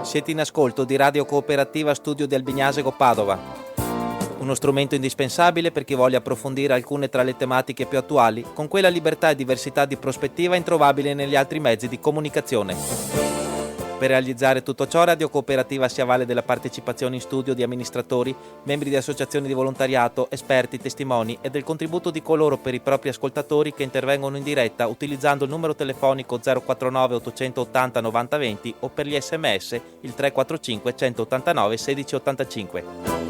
Siete in ascolto di Radio Cooperativa Studio di Albignasego Padova, uno strumento indispensabile per chi voglia approfondire alcune tra le tematiche più attuali, con quella libertà e diversità di prospettiva introvabile negli altri mezzi di comunicazione. Per realizzare tutto ciò, Radio Cooperativa si avvale della partecipazione in studio di amministratori, membri di associazioni di volontariato, esperti, testimoni e del contributo di coloro per i propri ascoltatori che intervengono in diretta utilizzando il numero telefonico 049 880 90 20 o per gli sms il 345 189 1685.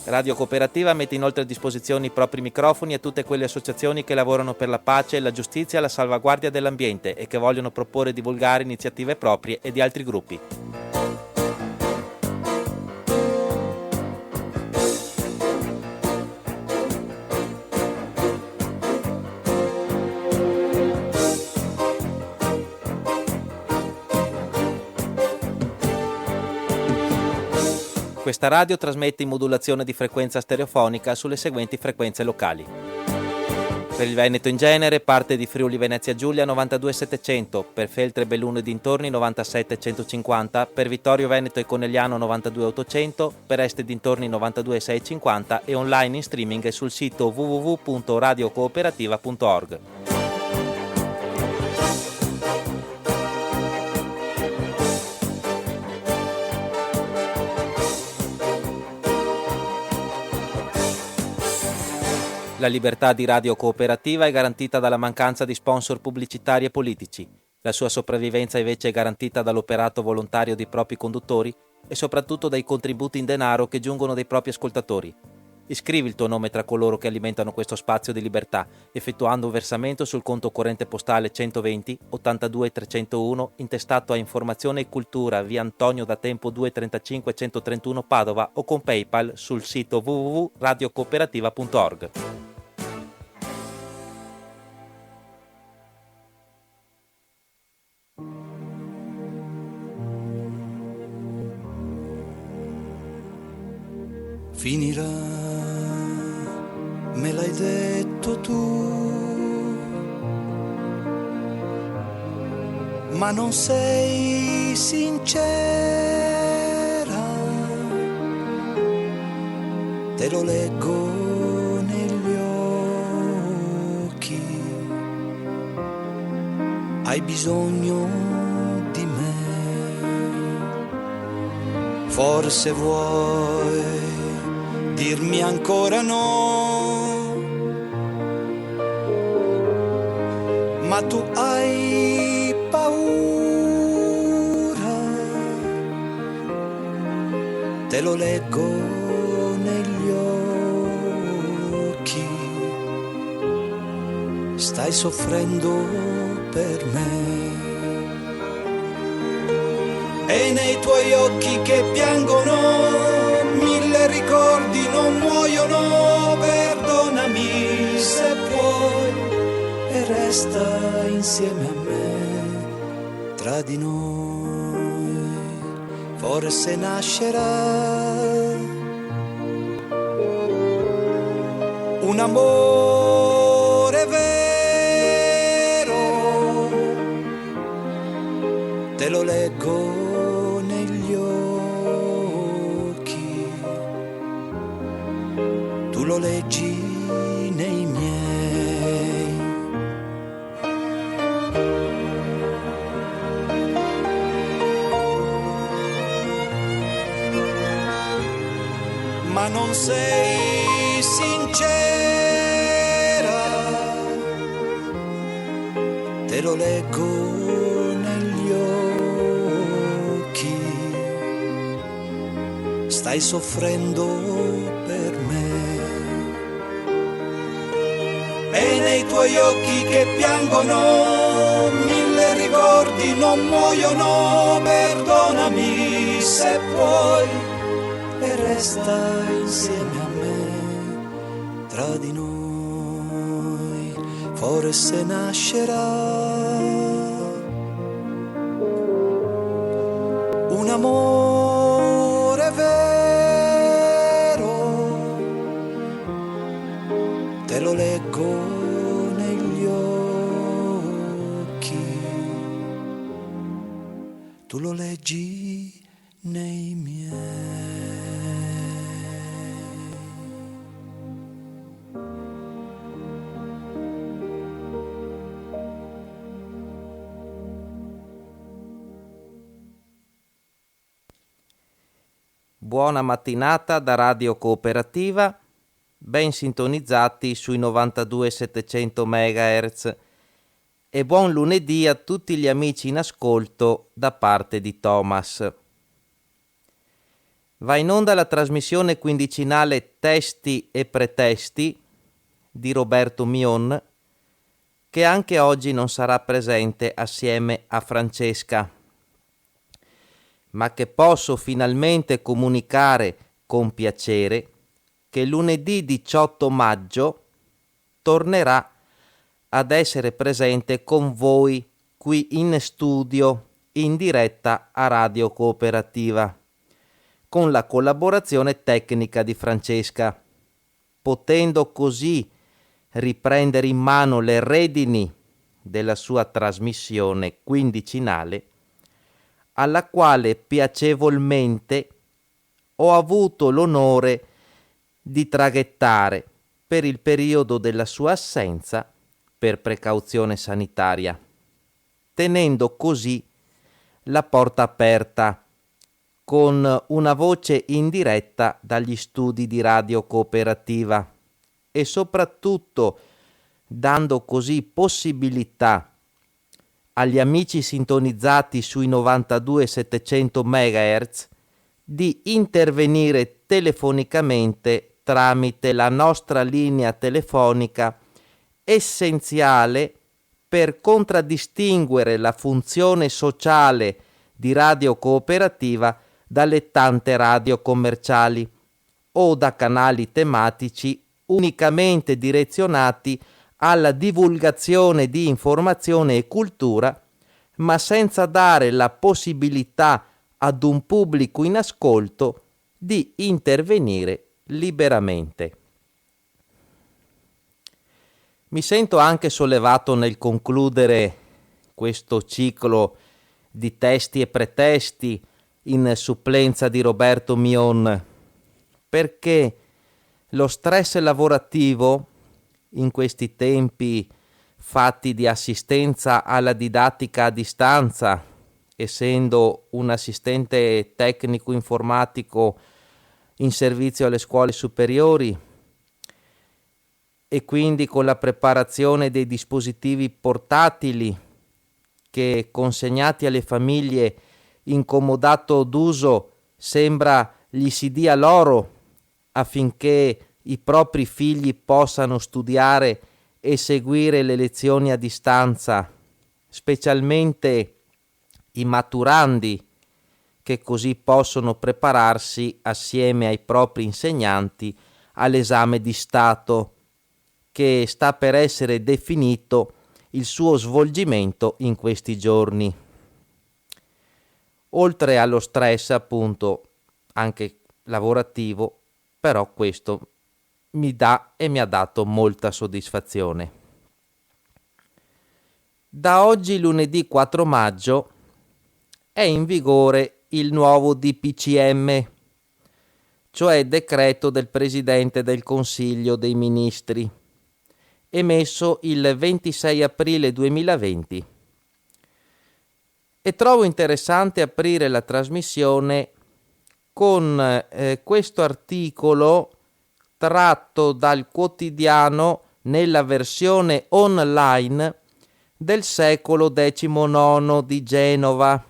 Radio Cooperativa mette inoltre a disposizione i propri microfoni a tutte quelle associazioni che lavorano per la pace, la giustizia e la salvaguardia dell'ambiente e che vogliono proporre e divulgare iniziative proprie e di altri gruppi. Questa radio trasmette in modulazione di frequenza stereofonica sulle seguenti frequenze locali. Per il Veneto in genere parte di Friuli Venezia Giulia 92700, per Feltre Belluno e dintorni 97150, per Vittorio Veneto e Conegliano 92800, per Est e dintorni 92650 e online in streaming sul sito www.radiocooperativa.org. La libertà di Radio Cooperativa è garantita dalla mancanza di sponsor pubblicitari e politici. La sua sopravvivenza invece è garantita dall'operato volontario dei propri conduttori e soprattutto dai contributi in denaro che giungono dai propri ascoltatori. Iscrivi il tuo nome tra coloro che alimentano questo spazio di libertà, effettuando un versamento sul conto corrente postale 120 82 301 intestato a Informazione e Cultura via Antonio da Tempo 235 131 Padova o con PayPal sul sito www.radiocooperativa.org. Finirà, me l'hai detto tu, ma non sei sincera, te lo leggo negli occhi, hai bisogno di me, forse vuoi dirmi ancora no, ma tu hai paura, te lo leggo negli occhi, stai soffrendo per me, e nei tuoi occhi che piangono mille ricordi non muoiono, perdonami se puoi e resta insieme a me, tra di noi forse nascerà un amore vero, te lo leggo negli occhi, tu lo leggi nei miei. Ma non sei sincera, te lo leggo negli occhi, stai soffrendo per me, e nei tuoi occhi che piangono mille ricordi non muoiono, perdonami se puoi e resta insieme a me, tra di noi forse nascerà un amore vero, te lo leggo negli occhi, tu lo leggi nei miei. Buona mattinata da Radio Cooperativa, ben sintonizzati sui 92.700 MHz e buon lunedì a tutti gli amici in ascolto da parte di Thomas. Va in onda la trasmissione quindicinale Testi e Pretesti di Roberto Mion, che anche oggi non sarà presente assieme a Francesca, ma che posso finalmente comunicare con piacere che lunedì 18 maggio tornerà ad essere presente con voi qui in studio in diretta a Radio Cooperativa, con la collaborazione tecnica di Francesca, potendo così riprendere in mano le redini della sua trasmissione quindicinale, alla quale piacevolmente ho avuto l'onore di traghettare per il periodo della sua assenza per precauzione sanitaria, tenendo così la porta aperta con una voce in diretta dagli studi di Radio Cooperativa e soprattutto dando così possibilità agli amici sintonizzati sui 92.700 MHz di intervenire telefonicamente tramite la nostra linea telefonica essenziale per contraddistinguere la funzione sociale di Radio Cooperativa dalle tante radio commerciali o da canali tematici unicamente direzionati alla divulgazione di informazione e cultura, ma senza dare la possibilità ad un pubblico in ascolto di intervenire liberamente. Mi sento anche sollevato nel concludere questo ciclo di testi e pretesti in supplenza di Roberto Mion, perché lo stress lavorativo in questi tempi fatti di assistenza alla didattica a distanza, essendo un assistente tecnico informatico in servizio alle scuole superiori e quindi con la preparazione dei dispositivi portatili che, consegnati alle famiglie in comodato d'uso, sembra gli si dia loro affinché i propri figli possano studiare e seguire le lezioni a distanza, specialmente i maturandi, che così possono prepararsi assieme ai propri insegnanti all'esame di Stato, che sta per essere definito il suo svolgimento in questi giorni. Oltre allo stress, appunto, anche lavorativo, però questo mi dà e mi ha dato molta soddisfazione. Da oggi, lunedì 4 maggio, è in vigore il nuovo DPCM, cioè decreto del Presidente del Consiglio dei Ministri, emesso il 26 aprile 2020. E trovo interessante aprire la trasmissione con questo articolo tratto dal quotidiano nella versione online del secolo XIX di Genova,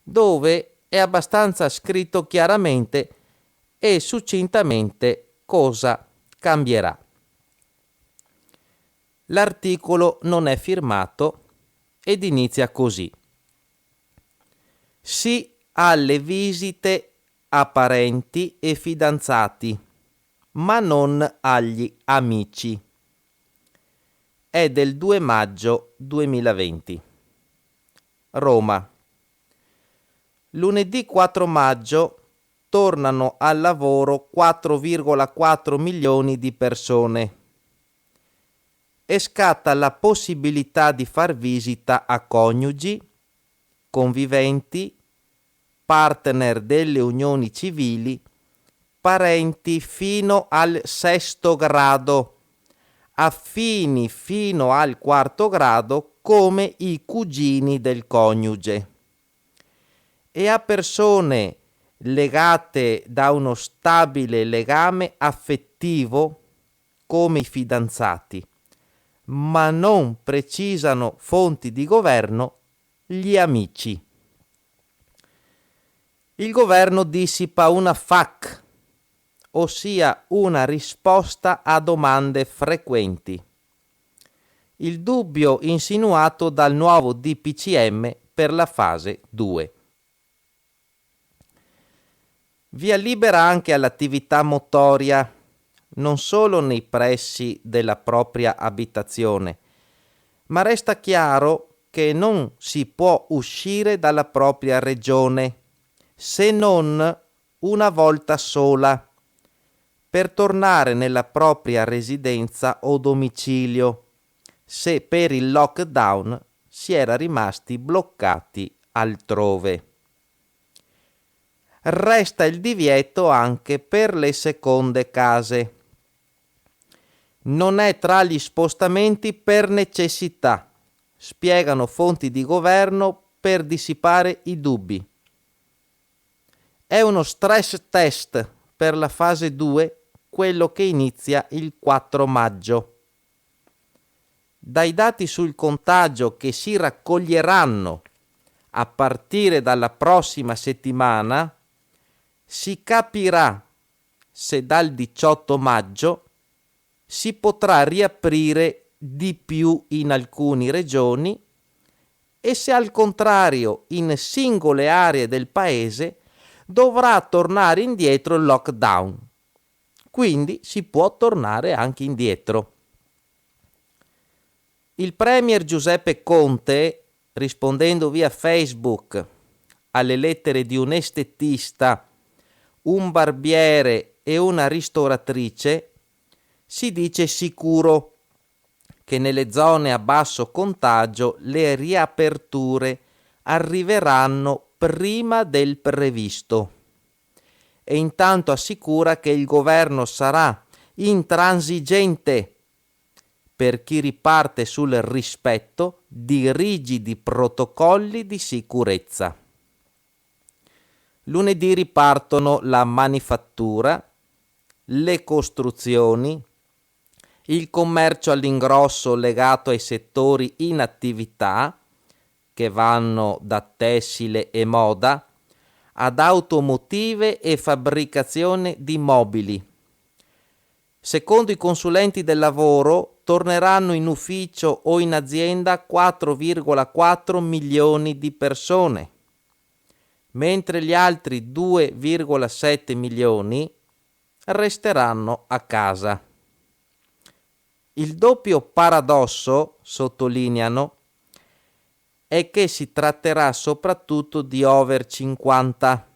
dove è abbastanza scritto chiaramente e succintamente cosa cambierà. L'articolo non è firmato ed inizia così: sì alle visite a parenti e fidanzati, ma non agli amici. È del 2 maggio 2020. Roma. Lunedì 4 maggio tornano al lavoro 4,4 milioni di persone e scatta la possibilità di far visita a coniugi, conviventi, partner delle unioni civili, parenti fino al sesto grado, affini fino al quarto grado come i cugini del coniuge, e a persone legate da uno stabile legame affettivo come i fidanzati, ma non precisano fonti di governo, gli amici. Il governo dissipa una FAQ, ossia una risposta a domande frequenti. Il dubbio insinuato dal nuovo DPCM per la fase 2. Via libera anche all'attività motoria, non solo nei pressi della propria abitazione, ma resta chiaro che non si può uscire dalla propria regione, se non una volta sola, per tornare nella propria residenza o domicilio, se per il lockdown si era rimasti bloccati altrove. Resta il divieto anche per le seconde case. Non è tra gli spostamenti per necessità, spiegano fonti di governo per dissipare i dubbi. È uno stress test per la fase 2, quello che inizia il 4 maggio. Dai dati sul contagio che si raccoglieranno a partire dalla prossima settimana, si capirà se dal 18 maggio si potrà riaprire di più in alcune regioni e se al contrario in singole aree del paese dovrà tornare indietro il lockdown. Quindi si può tornare anche indietro. Il premier Giuseppe Conte, rispondendo via Facebook alle lettere di un estetista, un barbiere e una ristoratrice, si dice sicuro che nelle zone a basso contagio le riaperture arriveranno prima del previsto, e intanto assicura che il governo sarà intransigente per chi riparte sul rispetto di rigidi protocolli di sicurezza. Lunedì ripartono la manifattura, le costruzioni, il commercio all'ingrosso legato ai settori in attività, che vanno da tessile e moda, ad automotive e fabbricazione di mobili. Secondo i consulenti del lavoro, torneranno in ufficio o in azienda 4,4 milioni di persone, mentre gli altri 2,7 milioni resteranno a casa. Il doppio paradosso, sottolineano, è che si tratterà soprattutto di over 50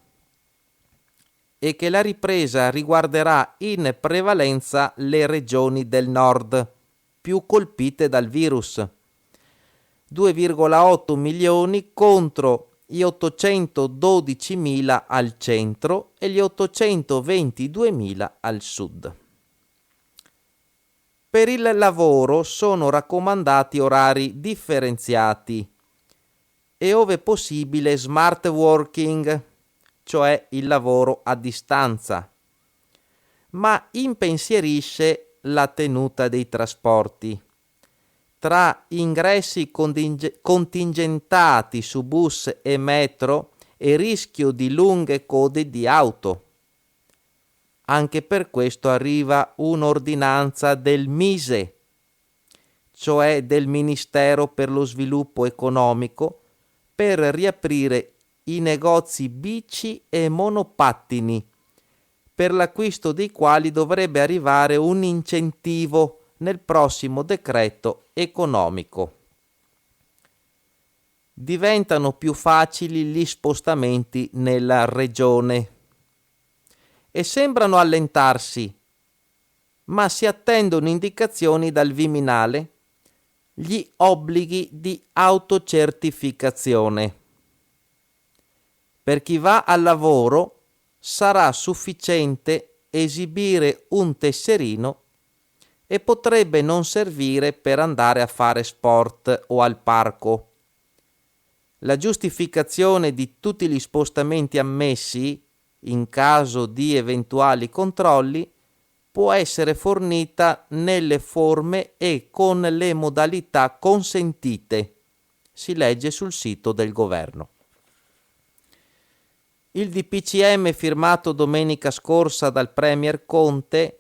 e che la ripresa riguarderà in prevalenza le regioni del nord, più colpite dal virus. 2,8 milioni contro gli 812.000 al centro e gli 822.000 al sud. Per il lavoro sono raccomandati orari differenziati e ove possibile smart working, cioè il lavoro a distanza, ma impensierisce la tenuta dei trasporti. Tra ingressi contingentati su bus e metro e rischio di lunghe code di auto. Anche per questo arriva un'ordinanza del MISE, cioè del Ministero per lo Sviluppo Economico, per riaprire i negozi bici e monopattini, per l'acquisto dei quali dovrebbe arrivare un incentivo nel prossimo decreto economico. Diventano più facili gli spostamenti nella regione e sembrano allentarsi, ma si attendono indicazioni dal Viminale, gli obblighi di autocertificazione. Per chi va al lavoro sarà sufficiente esibire un tesserino e potrebbe non servire per andare a fare sport o al parco. La giustificazione di tutti gli spostamenti ammessi, in caso di eventuali controlli, può essere fornita nelle forme e con le modalità consentite. Si legge sul sito del governo. Il DPCM firmato domenica scorsa dal Premier Conte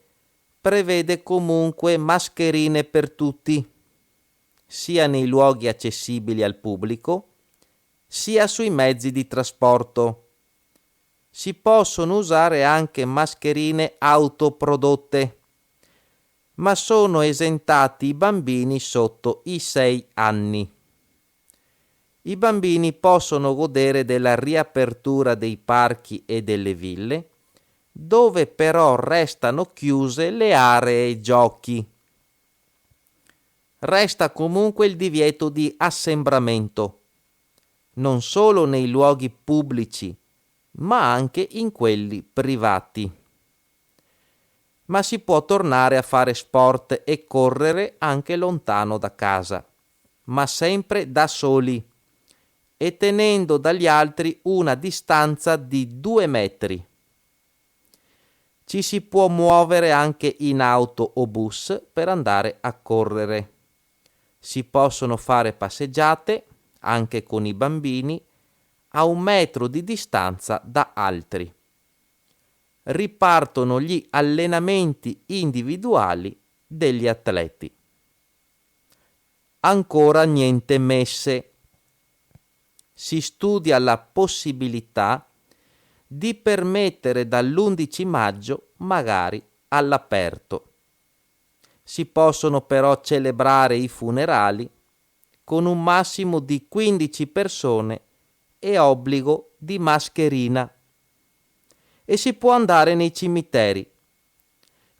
prevede comunque mascherine per tutti, sia nei luoghi accessibili al pubblico, sia sui mezzi di trasporto. Si possono usare anche mascherine autoprodotte, ma sono esentati i bambini sotto i 6 anni. I bambini possono godere della riapertura dei parchi e delle ville, dove però restano chiuse le aree giochi. Resta comunque il divieto di assembramento, non solo nei luoghi pubblici, ma anche in quelli privati. Ma si può tornare a fare sport e correre anche lontano da casa, ma sempre da soli e tenendo dagli altri una distanza di 2 metri. Ci si può muovere anche in auto o bus per andare a correre. Si possono fare passeggiate, anche con i bambini, a 1 metro di distanza da altri. Ripartono gli allenamenti individuali degli atleti. Ancora niente messe. Si studia la possibilità di permettere dall'11 maggio magari all'aperto. Si possono però celebrare i funerali con un massimo di 15 persone e obbligo di mascherina. E si può andare nei cimiteri.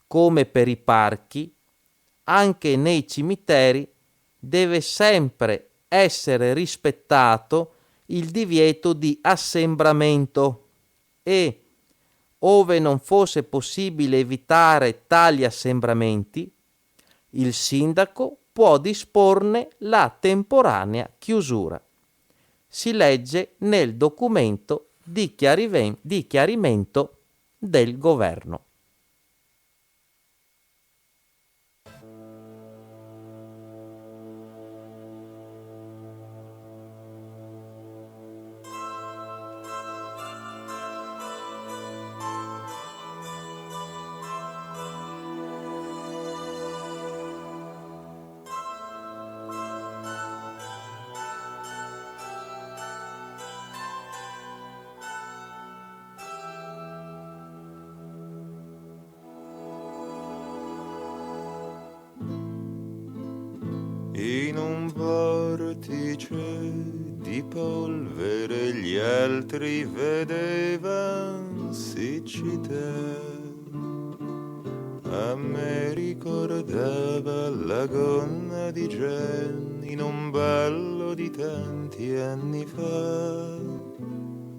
Come per i parchi, anche nei cimiteri deve sempre essere rispettato il divieto di assembramento e, ove non fosse possibile evitare tali assembramenti, il sindaco può disporne la temporanea chiusura. Si legge nel documento di chiarimento del governo. In un vortice di polvere gli altri vedevan siccità. A me ricordava la gonna di Gen in un ballo di tanti anni fa.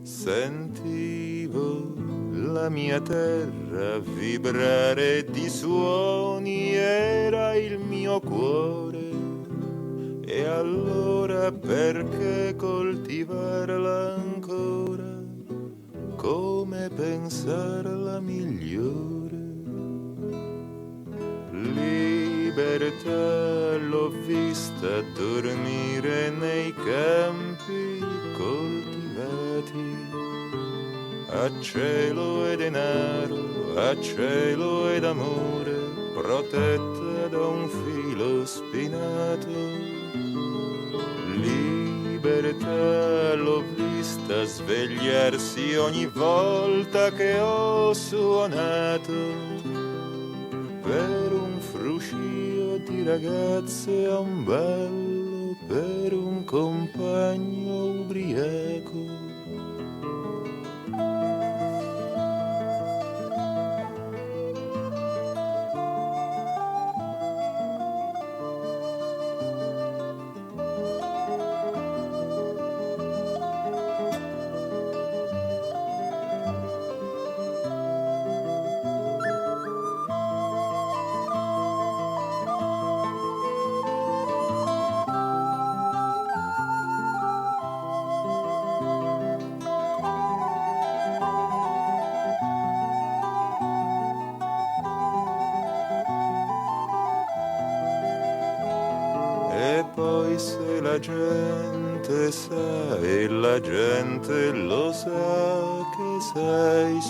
Sentivo la mia terra vibrare di suoni, era il mio cuore. E allora perché coltivarla ancora? Come pensarla migliore? Libertà l'ho vista dormire nei campi coltivati, a cielo e denaro, a cielo ed amore, protetta da un filo spinato. Libertà l'ho vista svegliarsi ogni volta che ho suonato per un fruscio di ragazze a un ballo, per un compagno ubriaco. poi se la gente sa e la gente lo sa che sai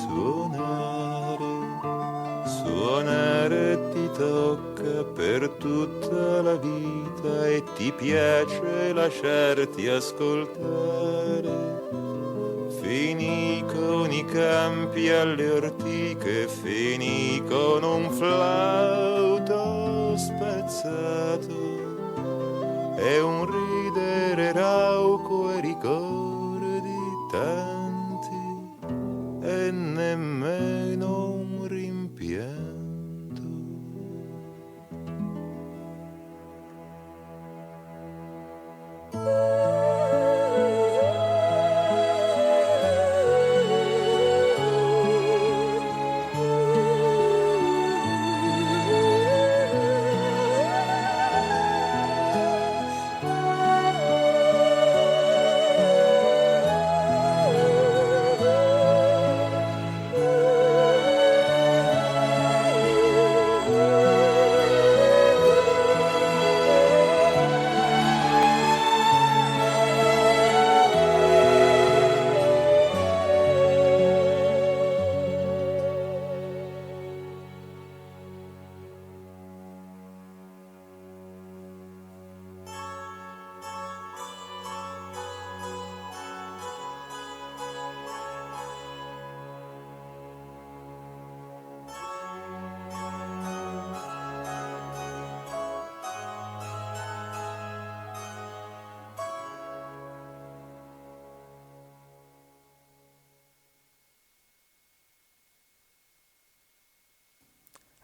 suonare ti tocca per tutta la vita e ti piace lasciarti ascoltare. Finì con i campi alle ortiche, finì con un flauto spezzato e un ridere rauco e ricordi tanti e nemmeno un rimpianto.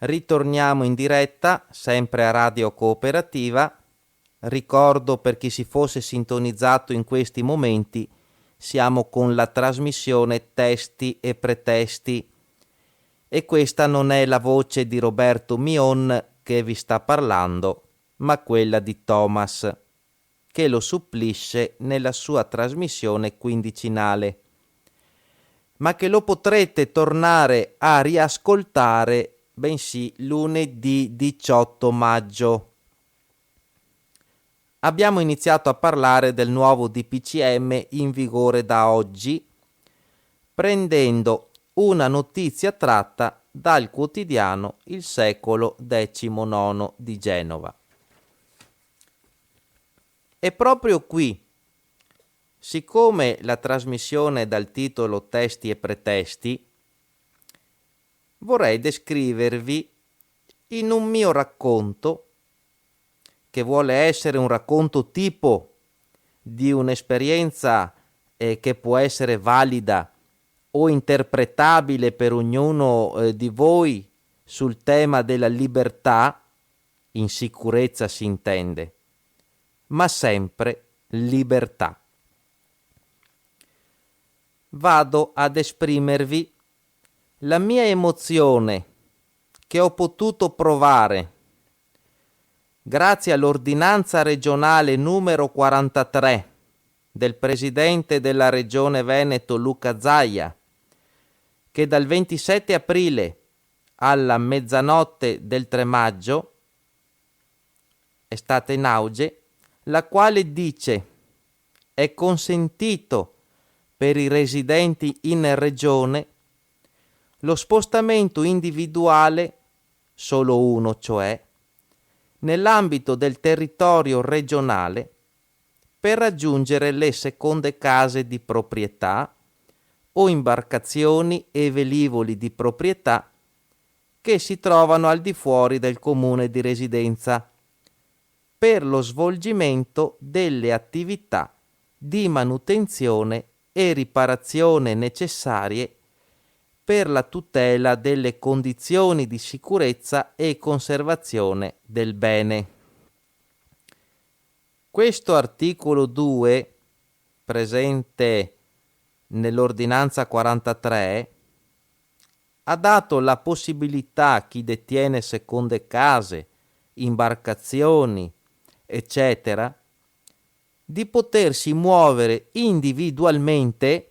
Ritorniamo in diretta, sempre a Radio Cooperativa. Ricordo per chi si fosse sintonizzato in questi momenti, siamo con la trasmissione Testi e Pretesti e questa non è la voce di Roberto Mion che vi sta parlando, ma quella di Thomas, che lo supplisce nella sua trasmissione quindicinale, ma che lo potrete tornare a riascoltare bensì lunedì 18 maggio. Abbiamo iniziato a parlare del nuovo DPCM in vigore da oggi, prendendo una notizia tratta dal quotidiano Il Secolo XIX di Genova. E proprio qui, siccome la trasmissione dal titolo Testi e Pretesti, vorrei descrivervi in un mio racconto, che vuole essere un racconto tipo di un'esperienza che può essere valida o interpretabile per ognuno di voi sul tema della libertà, in sicurezza si intende, ma sempre libertà. Vado ad esprimervi la mia emozione che ho potuto provare grazie all'ordinanza regionale numero 43 del presidente della regione Veneto Luca Zaia, che dal 27 aprile alla mezzanotte del 3 maggio è stata in auge, la quale dice: è consentito per i residenti in regione lo spostamento individuale, solo uno cioè, nell'ambito del territorio regionale per raggiungere le seconde case di proprietà o imbarcazioni e velivoli di proprietà che si trovano al di fuori del comune di residenza per lo svolgimento delle attività di manutenzione e riparazione necessarie per la tutela delle condizioni di sicurezza e conservazione del bene. Questo articolo 2, presente nell'ordinanza 43, ha dato la possibilità a chi detiene seconde case, imbarcazioni, eccetera, di potersi muovere individualmente,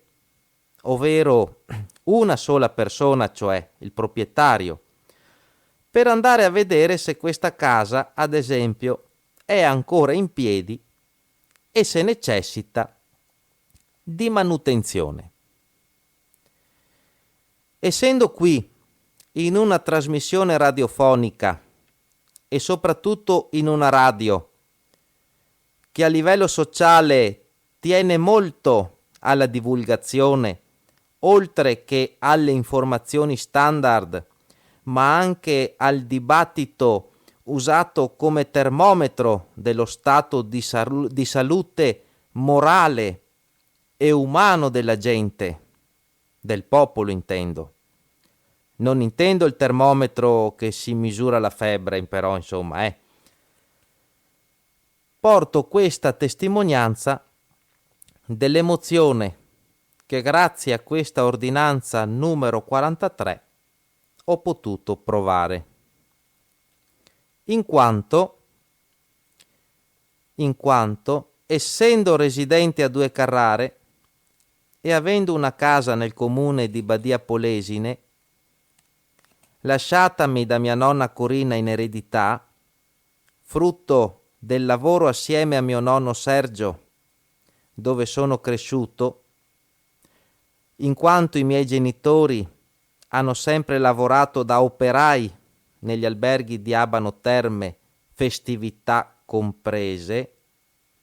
ovvero una sola persona, cioè il proprietario, per andare a vedere se questa casa, ad esempio, è ancora in piedi e se necessita di manutenzione. Essendo qui in una trasmissione radiofonica e soprattutto in una radio che a livello sociale tiene molto alla divulgazione, oltre che alle informazioni standard, ma anche al dibattito usato come termometro dello stato di salute morale e umano della gente, del popolo intendo. Non intendo il termometro che si misura la febbre, però insomma, Porto questa testimonianza dell'emozione che grazie a questa ordinanza numero 43 ho potuto provare. In quanto, essendo residente a Due Carrare e avendo una casa nel comune di Badia Polesine, lasciatami da mia nonna Corinna in eredità, frutto del lavoro assieme a mio nonno Sergio, dove sono cresciuto, in quanto i miei genitori hanno sempre lavorato da operai negli alberghi di Abano Terme, festività comprese,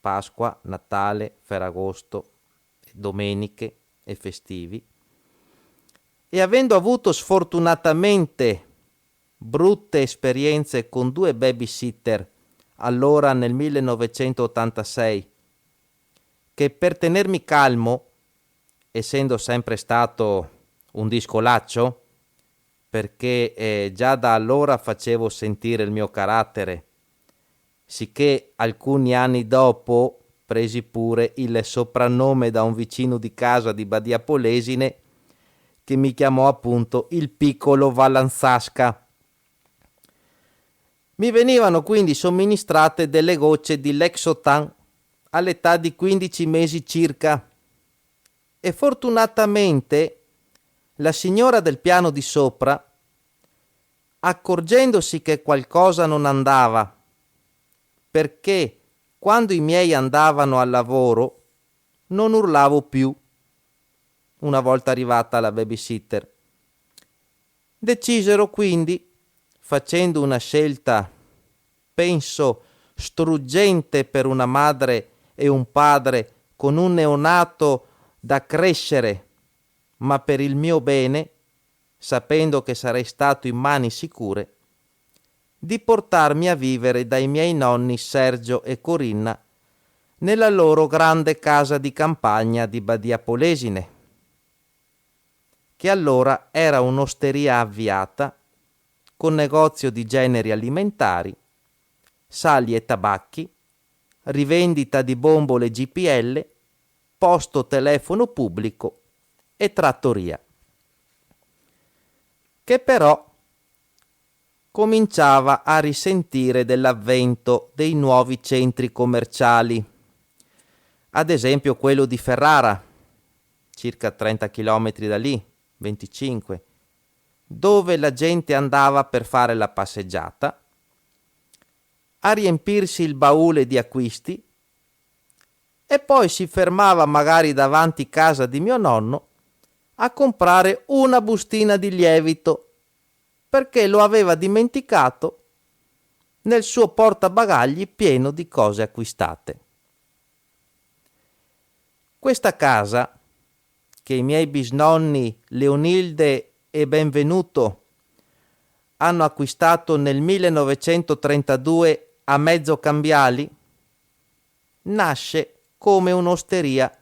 Pasqua, Natale, Ferragosto, domeniche e festivi, e avendo avuto sfortunatamente brutte esperienze con 2 babysitter allora nel 1986, che per tenermi calmo, essendo sempre stato un discolaccio, perché già da allora facevo sentire il mio carattere, sicché alcuni anni dopo presi pure il soprannome da un vicino di casa di Badia Polesine che mi chiamò appunto il piccolo Vallanzasca. Mi venivano quindi somministrate delle gocce di Lexotan all'età di 15 mesi circa e fortunatamente la signora del piano di sopra, accorgendosi che qualcosa non andava, perché quando i miei andavano al lavoro non urlavo più, una volta arrivata la babysitter, decisero quindi, facendo una scelta, penso, struggente per una madre e un padre con un neonato da crescere, ma per il mio bene, sapendo che sarei stato in mani sicure, di portarmi a vivere dai miei nonni Sergio e Corinna nella loro grande casa di campagna di Badia Polesine, che allora era un'osteria avviata con negozio di generi alimentari, sali e tabacchi, rivendita di bombole GPL, posto telefono pubblico e trattoria, che però cominciava a risentire dell'avvento dei nuovi centri commerciali, ad esempio quello di Ferrara, circa 30 km da lì, 25, dove la gente andava per fare la passeggiata, a riempirsi il baule di acquisti e poi si fermava magari davanti casa di mio nonno a comprare una bustina di lievito perché lo aveva dimenticato nel suo portabagagli pieno di cose acquistate. Questa casa, che i miei bisnonni Leonilde e Benvenuto hanno acquistato nel 1932 a mezzo cambiali, nasce come un'osteria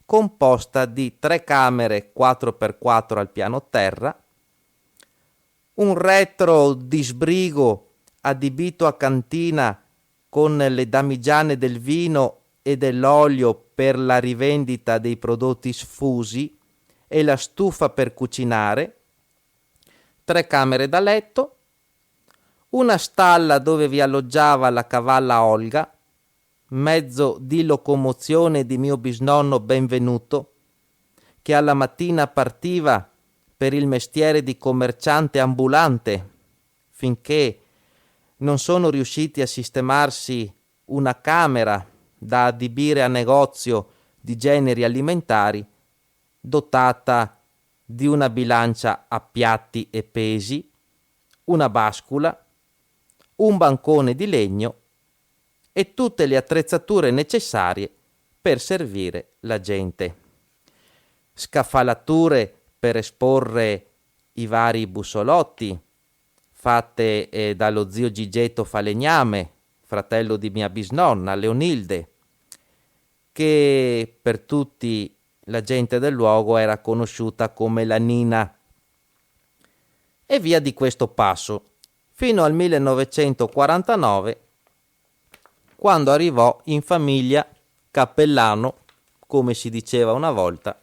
composta di 3 camere 4x4 al piano terra, un retro di sbrigo adibito a cantina con le damigiane del vino e dell'olio per la rivendita dei prodotti sfusi e la stufa per cucinare, 3 camere da letto, una stalla dove vi alloggiava la cavalla Olga, mezzo di locomozione di mio bisnonno Benvenuto, che alla mattina partiva per il mestiere di commerciante ambulante, finché non sono riusciti a sistemarsi una camera da adibire a negozio di generi alimentari, dotata di una bilancia a piatti e pesi, una bascula, un bancone di legno e tutte le attrezzature necessarie per servire la gente. Scaffalature per esporre i vari bussolotti, fatte dallo zio Gigetto Falegname, fratello di mia bisnonna Leonilde, che per tutti la gente del luogo era conosciuta come la Nina. E via di questo passo, fino al 1949, quando arrivò in famiglia cappellano, come si diceva una volta,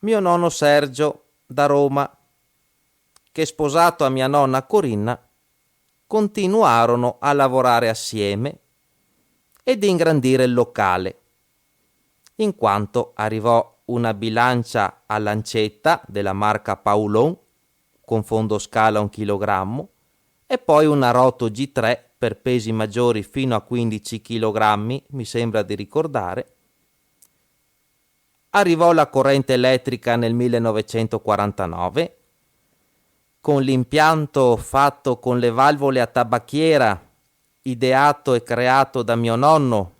mio nonno Sergio da Roma, che sposato a mia nonna Corinna, continuarono a lavorare assieme ed ingrandire il locale, in quanto arrivò una bilancia a lancetta della marca Paulon con fondo scala 1 chilogrammo e poi una Roto G3 per pesi maggiori fino a 15 kg, mi sembra di ricordare. Arrivò la corrente elettrica nel 1949 con l'impianto fatto con le valvole a tabacchiera, ideato e creato da mio nonno,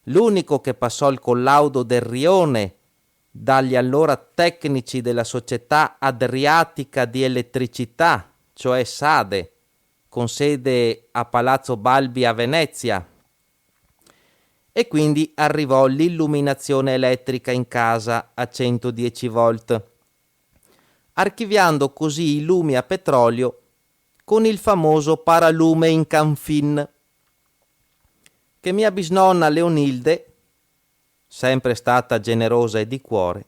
l'unico che passò il collaudo del rione dagli allora tecnici della Società Adriatica di Elettricità, cioè SADE, con sede a Palazzo Balbi a Venezia. E quindi arrivò l'illuminazione elettrica in casa a 110 volt, archiviando così i lumi a petrolio con il famoso paralume in canfin, che mia bisnonna Leonilde, sempre stata generosa e di cuore,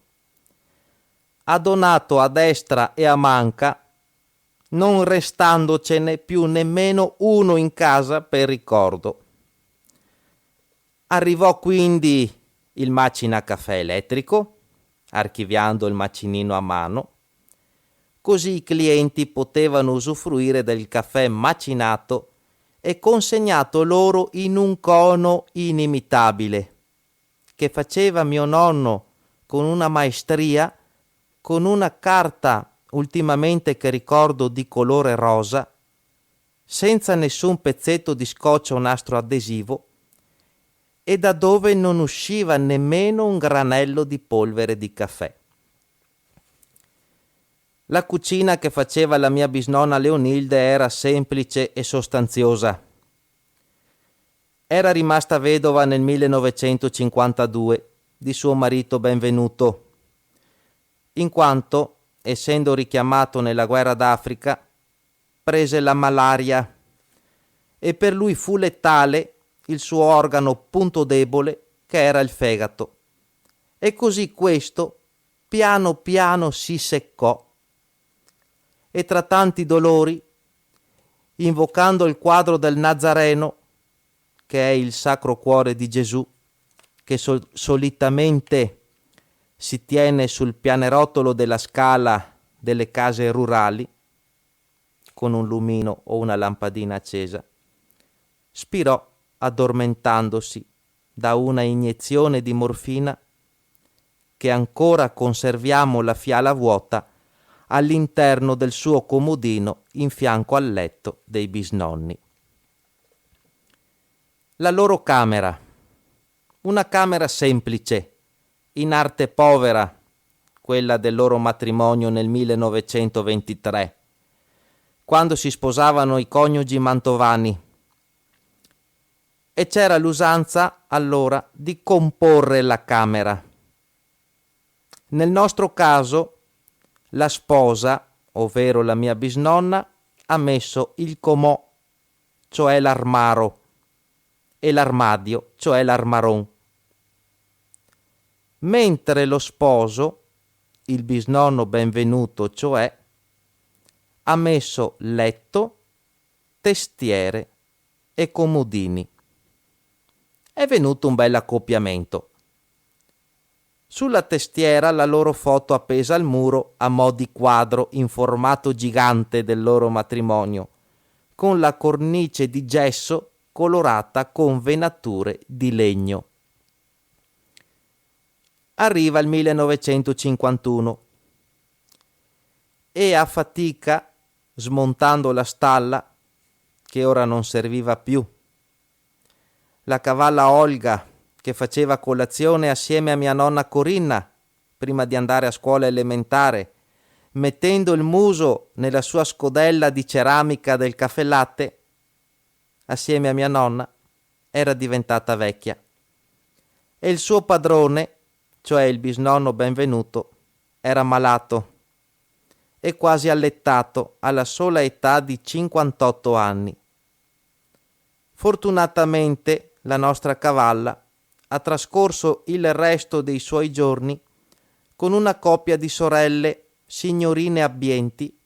ha donato a destra e a manca, non restandocene più nemmeno uno in casa per ricordo. Arrivò quindi il macina caffè elettrico, archiviando il macinino a mano, così i clienti potevano usufruire del caffè macinato e consegnato loro in un cono inimitabile, che faceva mio nonno con una maestria, con una carta ultimamente che ricordo di colore rosa, senza nessun pezzetto di scotch o nastro adesivo, e da dove non usciva nemmeno un granello di polvere di caffè. La cucina che faceva la mia bisnonna Leonilde era semplice e sostanziosa. Era rimasta vedova nel 1952 di suo marito Benvenuto, in quanto, essendo richiamato nella guerra d'Africa, prese la malaria e per lui fu letale il suo organo punto debole, che era il fegato, e così questo piano piano si seccò e tra tanti dolori, invocando il quadro del Nazareno, che è il Sacro Cuore di Gesù, che solitamente si tiene sul pianerottolo della scala delle case rurali, con un lumino o una lampadina accesa, spirò addormentandosi da una iniezione di morfina che ancora conserviamo la fiala vuota all'interno del suo comodino in fianco al letto dei bisnonni. La loro camera, una camera semplice, in arte povera, quella del loro matrimonio nel 1923, quando si sposavano i coniugi mantovani, e c'era l'usanza allora di comporre la camera. Nel nostro caso la sposa, ovvero la mia bisnonna, ha messo il comò, cioè l'armaro, e l'armadio, cioè l'armaron, mentre lo sposo, il bisnonno Benvenuto, cioè, ha messo letto, testiere e comodini. È venuto un bel accoppiamento. Sulla testiera la loro foto appesa al muro a mo' di quadro in formato gigante del loro matrimonio, con la cornice di gesso colorata con venature di legno. Arriva il 1951 e a fatica, smontando la stalla, che ora non serviva più, la cavalla Olga, che faceva colazione assieme a mia nonna Corinna prima di andare a scuola elementare, mettendo il muso nella sua scodella di ceramica del caffè latte, assieme a mia nonna, era diventata vecchia. E il suo padrone, cioè il bisnonno Benvenuto, era malato e quasi allettato alla sola età di 58 anni. Fortunatamente la nostra cavalla ha trascorso il resto dei suoi giorni con una coppia di sorelle signorine abbienti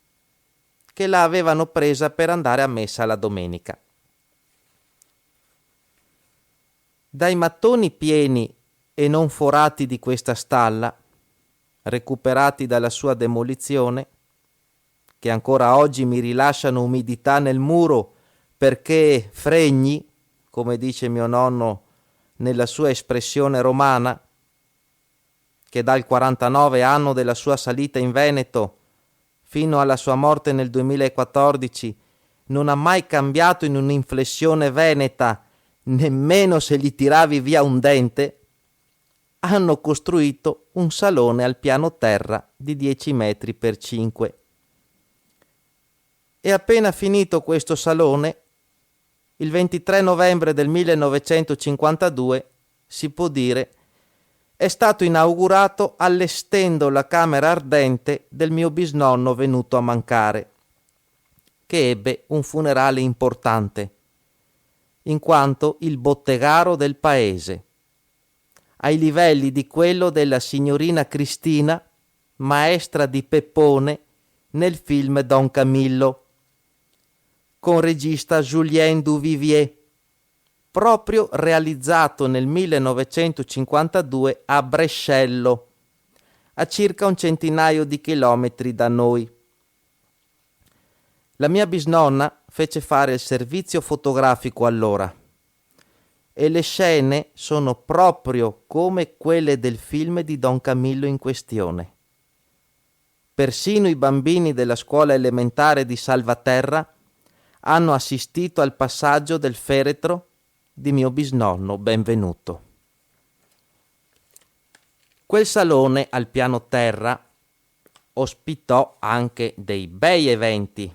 che la avevano presa per andare a messa la domenica. Dai mattoni pieni e non forati di questa stalla, recuperati dalla sua demolizione, che ancora oggi mi rilasciano umidità nel muro perché fregni, come dice mio nonno nella sua espressione romana, che dal 49 anno della sua salita in Veneto fino alla sua morte nel 2014 non ha mai cambiato in un'inflessione veneta, nemmeno se gli tiravi via un dente, hanno costruito un salone al piano terra di 10 metri per 5. E appena finito questo salone, il 23 novembre del 1952, si può dire, è stato inaugurato allestendo la camera ardente del mio bisnonno venuto a mancare, che ebbe un funerale importante, in quanto il bottegaro del paese, ai livelli di quello della signorina Cristina, maestra di Peppone nel film Don Camillo, con regista Julien Duvivier, proprio realizzato nel 1952 a Brescello, a circa un centinaio di chilometri da noi. La mia bisnonna fece fare il servizio fotografico allora e le scene sono proprio come quelle del film di Don Camillo in questione. Persino i bambini della scuola elementare di Salvaterra hanno assistito al passaggio del feretro di mio bisnonno Benvenuto. Quel salone al piano terra ospitò anche dei bei eventi,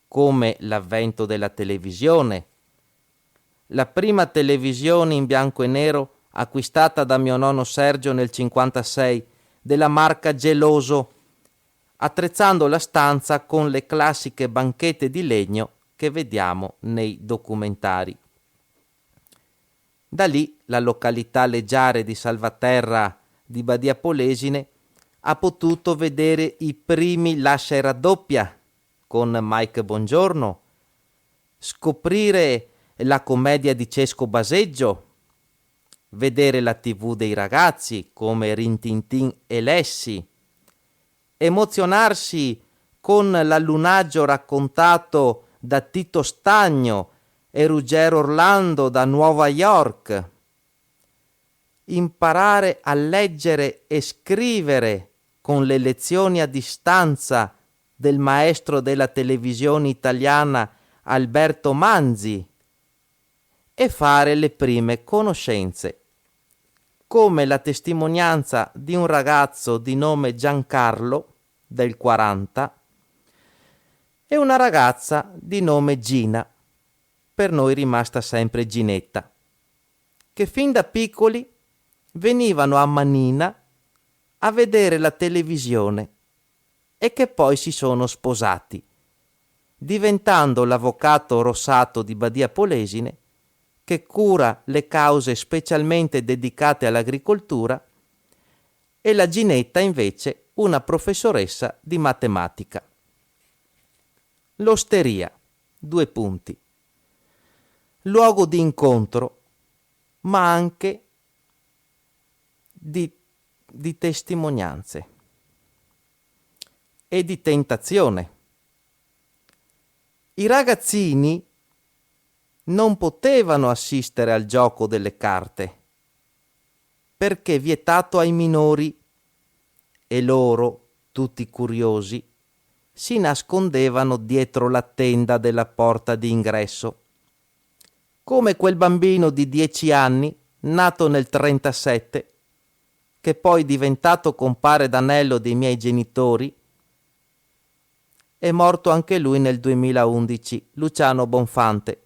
come l'avvento della televisione, la prima televisione in bianco e nero acquistata da mio nonno Sergio nel 1956, della marca Geloso, attrezzando la stanza con le classiche banchette di legno che vediamo nei documentari. Da lì la località leggiare di Salvaterra di Badia Polesine ha potuto vedere i primi Lascia e raddoppia con Mike Bongiorno, scoprire la commedia di Cesco Baseggio, vedere la TV dei ragazzi come Rintintin e Lessi, emozionarsi con l'allunaggio raccontato da Tito Stagno e Ruggero Orlando da Nuova York, imparare a leggere e scrivere con le lezioni a distanza del maestro della televisione italiana Alberto Manzi e fare le prime conoscenze, come la testimonianza di un ragazzo di nome Giancarlo del 40 e una ragazza di nome Gina, per noi rimasta sempre Ginetta, che fin da piccoli venivano a manina a vedere la televisione e che poi si sono sposati, diventando l'avvocato Rossato di Badia Polesine, che cura le cause specialmente dedicate all'agricoltura, e la Ginetta invece una professoressa di matematica. L'osteria, 2 punti. Luogo di incontro, ma anche di testimonianze e di tentazione. I ragazzini non potevano assistere al gioco delle carte, perché vietato ai minori, e loro, tutti curiosi, si nascondevano dietro la tenda della porta di ingresso, come quel bambino di 10 anni, nato nel 37, che poi diventato compare d'anello dei miei genitori, è morto anche lui nel 2011, Luciano Bonfante,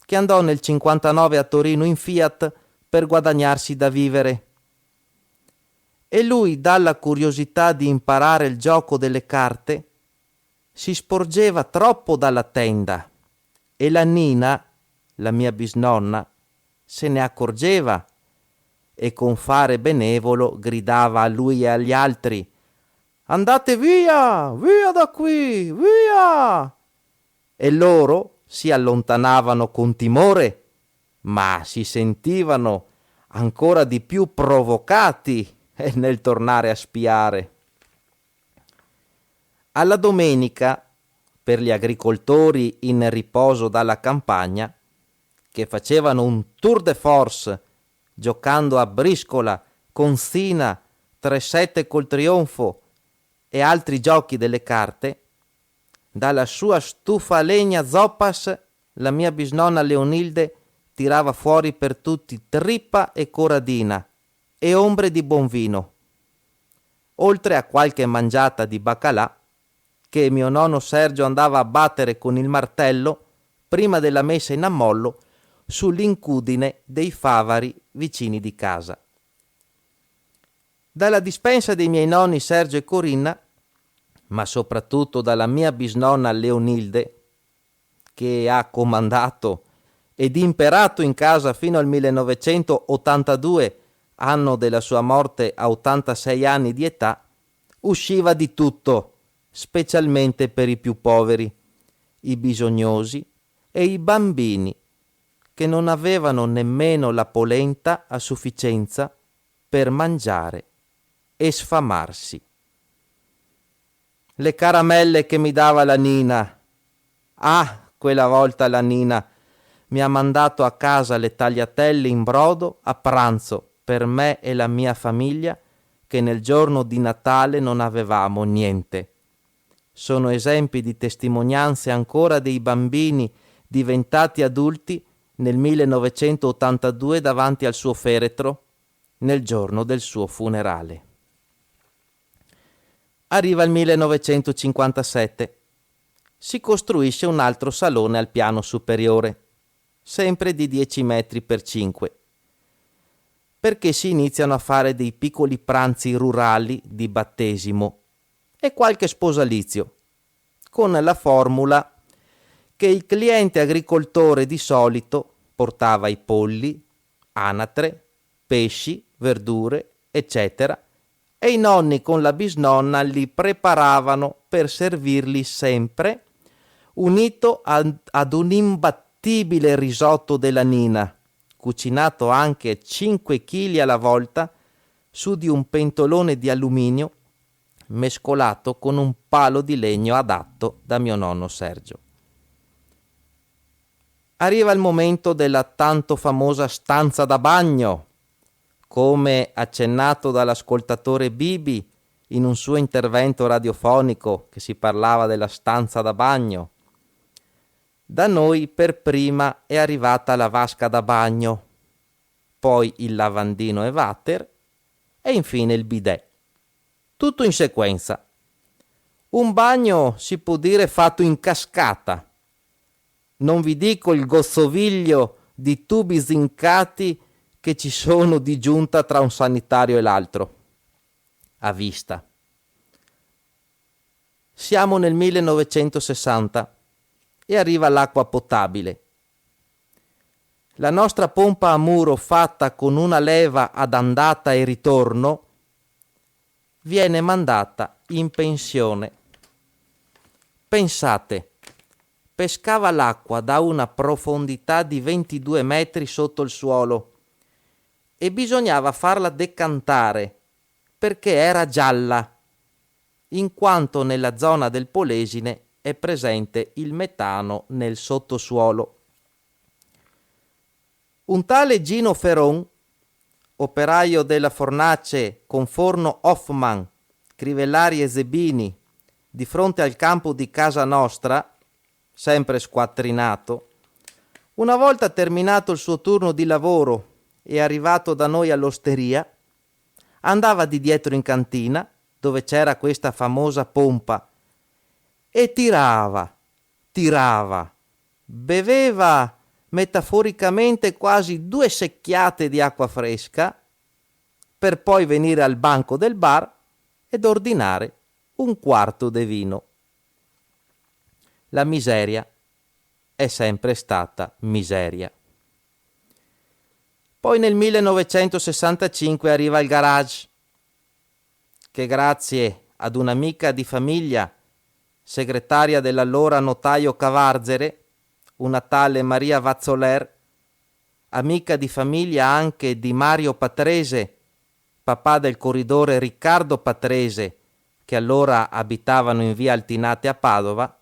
che andò nel 59 a Torino in Fiat per guadagnarsi da vivere. E lui, dalla curiosità di imparare il gioco delle carte, si sporgeva troppo dalla tenda e la Nina, la mia bisnonna, se ne accorgeva e con fare benevolo gridava a lui e agli altri: «Andate via, via da qui, via!» E loro si allontanavano con timore, ma si sentivano ancora di più provocati nel tornare a spiare. Alla domenica, per gli agricoltori in riposo dalla campagna, che facevano un tour de force giocando a briscola, conzina, 3-7 col trionfo e altri giochi delle carte, dalla sua stufa a legna zoppas la mia bisnonna Leonilde tirava fuori per tutti trippa e coradina e ombre di buon vino, oltre a qualche mangiata di baccalà che mio nonno Sergio andava a battere con il martello prima della messa in ammollo sull'incudine dei favari vicini di casa. Dalla dispensa dei miei nonni Sergio e Corinna, ma soprattutto dalla mia bisnonna Leonilde, che ha comandato ed imperato in casa fino al 1982, anno della sua morte a 86 anni di età, usciva di tutto, specialmente per i più poveri, i bisognosi e i bambini, che non avevano nemmeno la polenta a sufficienza per mangiare e sfamarsi. Le caramelle che mi dava la Nina. Ah, quella volta la Nina mi ha mandato a casa le tagliatelle in brodo a pranzo per me e la mia famiglia, che nel giorno di Natale non avevamo niente. Sono esempi di testimonianze ancora dei bambini diventati adulti nel 1982 davanti al suo feretro, nel giorno del suo funerale. Arriva il 1957. Si costruisce un altro salone al piano superiore, sempre di 10 metri per 5, perché si iniziano a fare dei piccoli pranzi rurali di battesimo e qualche sposalizio, con la formula che il cliente agricoltore di solito portava i polli, anatre, pesci, verdure, eccetera, e i nonni con la bisnonna li preparavano per servirli sempre, unito ad un imbattibile risotto della Nina, cucinato anche 5 kg alla volta su di un pentolone di alluminio mescolato con un palo di legno adatto da mio nonno Sergio. Arriva il momento della tanto famosa stanza da bagno, come accennato dall'ascoltatore Bibi in un suo intervento radiofonico che si parlava della stanza da bagno. Da noi per prima è arrivata la vasca da bagno, poi il lavandino e water e infine il bidet. Tutto in sequenza. Un bagno si può dire fatto in cascata. Non vi dico il gozzoviglio di tubi zincati che ci sono di giunta tra un sanitario e l'altro. A vista. Siamo nel 1960 e arriva l'acqua potabile. La nostra pompa a muro fatta con una leva ad andata e ritorno viene mandata in pensione. Pensate, pescava l'acqua da una profondità di 22 metri sotto il suolo e bisognava farla decantare perché era gialla, in quanto nella zona del Polesine è presente il metano nel sottosuolo. Un tale Gino Ferron, operaio della fornace con forno Hoffman, Crivellari e Zebini, di fronte al campo di casa nostra, sempre squattrinato, una volta terminato il suo turno di lavoro e arrivato da noi all'osteria, andava di dietro in cantina, dove c'era questa famosa pompa, e tirava, beveva metaforicamente quasi 2 secchiate di acqua fresca, per poi venire al banco del bar ed ordinare un quarto di vino. La miseria è sempre stata miseria. Poi nel 1965 arriva il garage, che grazie ad un'amica di famiglia, segretaria dell'allora notaio Cavarzere, una tale Maria Vazzoler, amica di famiglia anche di Mario Patrese, papà del corridore Riccardo Patrese, che allora abitavano in via Altinate a Padova,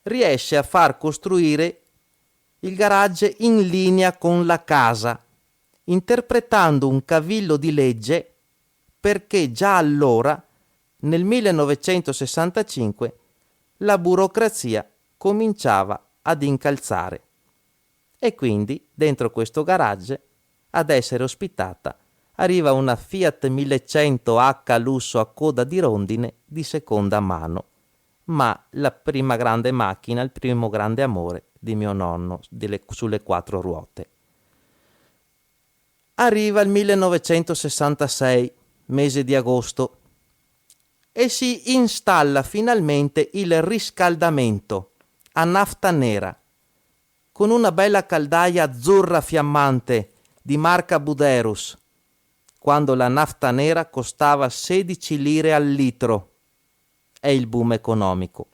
riesce a far costruire il garage in linea con la casa, interpretando un cavillo di legge perché già allora, nel 1965, la burocrazia cominciava ad incalzare e quindi dentro questo garage ad essere ospitata arriva una Fiat 1100 H lusso a coda di rondine di seconda mano, ma la prima grande macchina, il primo grande amore di mio nonno sulle 4 ruote. Arriva il 1966, mese di agosto, e si installa finalmente il riscaldamento a nafta nera, con una bella caldaia azzurra fiammante di marca Buderus, quando la nafta nera costava 16 lire al litro. È il boom economico.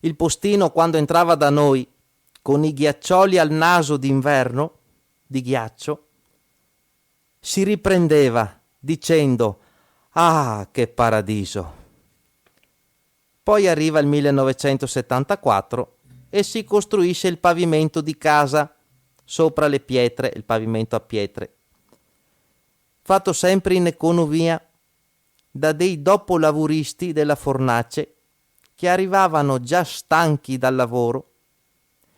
Il postino, quando entrava da noi, con i ghiaccioli al naso d'inverno, di ghiaccio, si riprendeva dicendo: «Ah, che paradiso!» Poi arriva il 1974 e si costruisce il pavimento di casa sopra le pietre, il pavimento a pietre, fatto sempre in economia da dei dopolavoristi della fornace che arrivavano già stanchi dal lavoro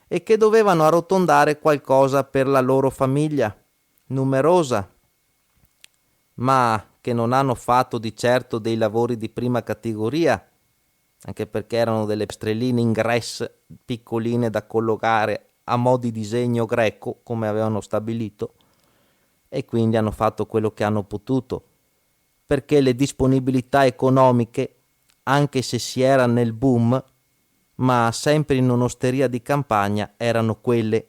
e che dovevano arrotondare qualcosa per la loro famiglia, numerosa, ma che non hanno fatto di certo dei lavori di prima categoria, anche perché erano delle strelline in grès piccoline da collocare a mo' di disegno greco, come avevano stabilito, e quindi hanno fatto quello che hanno potuto, perché le disponibilità economiche, anche se si era nel boom, ma sempre in un'osteria di campagna, erano quelle.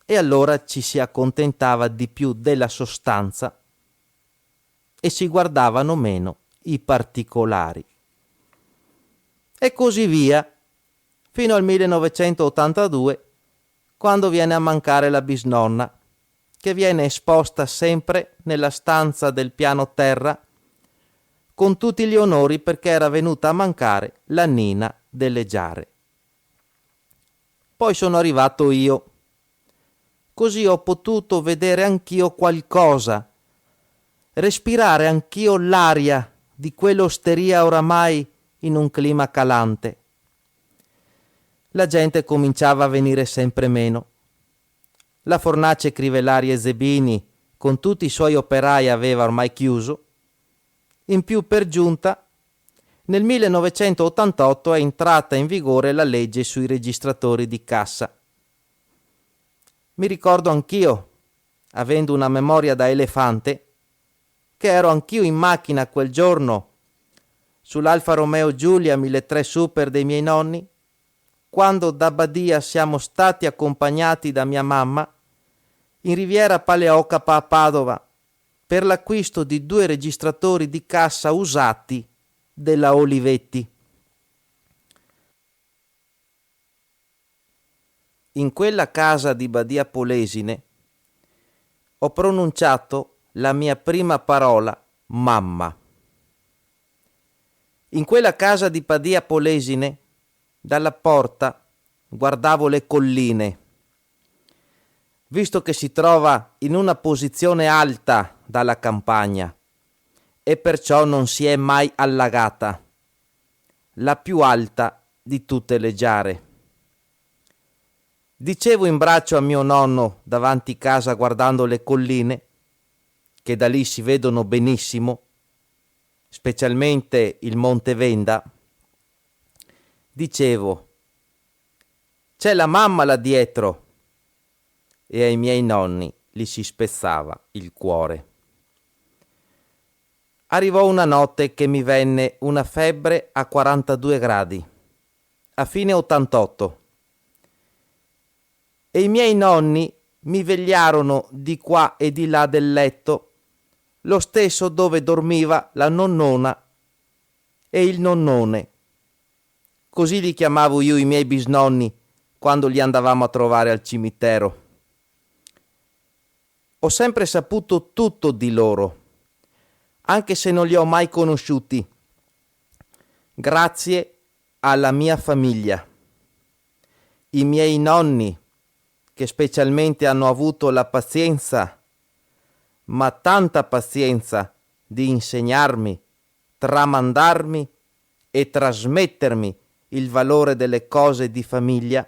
E allora ci si accontentava di più della sostanza e si guardavano meno i particolari. E così via, fino al 1982, quando viene a mancare la bisnonna, che viene esposta sempre nella stanza del piano terra, con tutti gli onori perché era venuta a mancare la nina delle giare. Poi sono arrivato io. Così ho potuto vedere anch'io qualcosa, respirare anch'io l'aria di quell'osteria oramai in un clima calante. La gente cominciava a venire sempre meno. La fornace Crivellari e Zebini, con tutti i suoi operai, aveva ormai chiuso. In più, per giunta, nel 1988 è entrata in vigore la legge sui registratori di cassa. Mi ricordo anch'io, avendo una memoria da elefante, che ero anch'io in macchina quel giorno sull'Alfa Romeo Giulia 1300 Super dei miei nonni, quando da Badia siamo stati accompagnati da mia mamma in Riviera Paleocapa a Padova per l'acquisto di 2 registratori di cassa usati della Olivetti. In quella casa di Badia Polesine ho pronunciato la mia prima parola, mamma. In quella casa di Badia Polesine, dalla porta, guardavo le colline visto che si trova in una posizione alta dalla campagna e perciò non si è mai allagata, la più alta di tutte le giare. Dicevo in braccio a mio nonno davanti casa guardando le colline, che da lì si vedono benissimo, specialmente il Monte Venda, dicevo: c'è la mamma là dietro, e ai miei nonni gli si spezzava il cuore. Arrivò una notte che mi venne una febbre a 42 gradi, a fine 88, e i miei nonni mi vegliarono di qua e di là del letto, lo stesso dove dormiva la nonnona e il nonnone. Così li chiamavo io i miei bisnonni quando li andavamo a trovare al cimitero. Ho sempre saputo tutto di loro, anche se non li ho mai conosciuti, grazie alla mia famiglia. I miei nonni, che specialmente hanno avuto la pazienza, ma tanta pazienza, di insegnarmi, tramandarmi e trasmettermi il valore delle cose di famiglia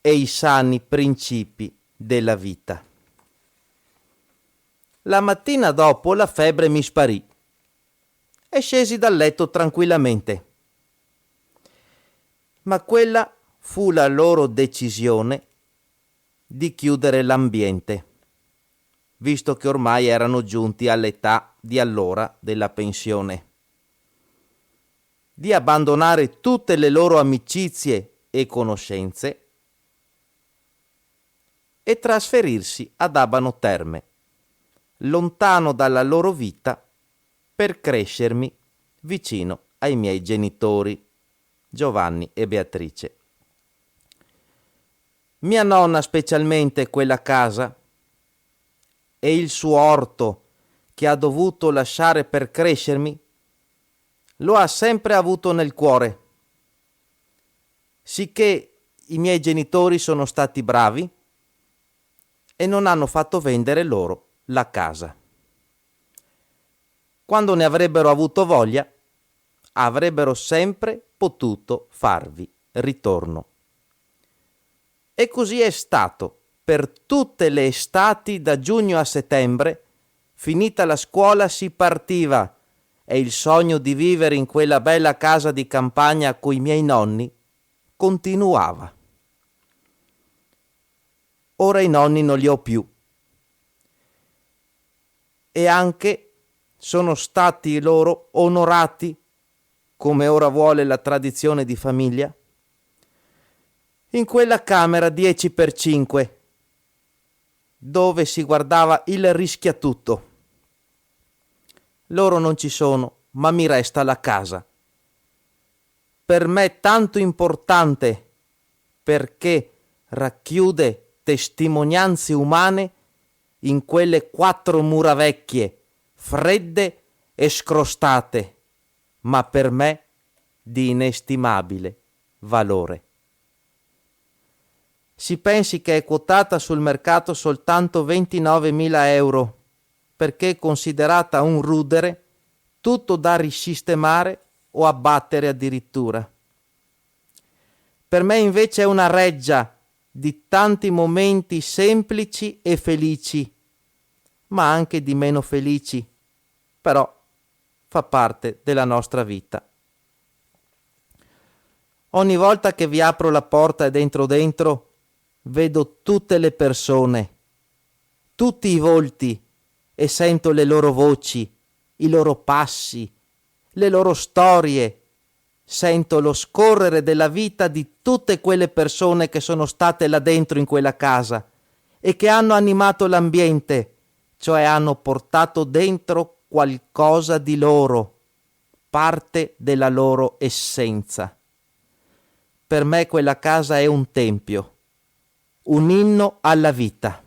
e i sani principi della vita. La mattina dopo la febbre mi sparì e scesi dal letto tranquillamente. Ma quella fu la loro decisione di chiudere l'ambiente, visto che ormai erano giunti all'età di allora della pensione, di abbandonare tutte le loro amicizie e conoscenze e trasferirsi ad Abano Terme, lontano dalla loro vita, per crescermi vicino ai miei genitori, Giovanni e Beatrice. Mia nonna, specialmente quella casa e il suo orto che ha dovuto lasciare per crescermi, lo ha sempre avuto nel cuore, sicché i miei genitori sono stati bravi e non hanno fatto vendere loro la casa. Quando ne avrebbero avuto voglia, avrebbero sempre potuto farvi ritorno. E così è stato per tutte le estati da giugno a settembre. Finita la scuola si partiva e il sogno di vivere in quella bella casa di campagna coi miei nonni continuava. Ora i nonni non li ho più e anche sono stati loro onorati, come ora vuole la tradizione di famiglia, in quella camera 10x5 dove si guardava il rischiatutto. Loro non ci sono, ma mi resta la casa, per me tanto importante perché racchiude testimonianze umane in quelle 4 mura vecchie, fredde e scrostate, ma per me di inestimabile valore. Si pensi che è quotata sul mercato soltanto 29.000 euro, perché è considerata un rudere, tutto da risistemare o abbattere addirittura. Per me invece è una reggia di tanti momenti semplici e felici, ma anche di meno felici, però fa parte della nostra vita. Ogni volta che vi apro la porta e dentro vedo tutte le persone, tutti i volti, e sento le loro voci, i loro passi, le loro storie. Sento lo scorrere della vita di tutte quelle persone che sono state là dentro in quella casa e che hanno animato l'ambiente, cioè hanno portato dentro qualcosa di loro, parte della loro essenza. Per me quella casa è un tempio, un inno alla vita.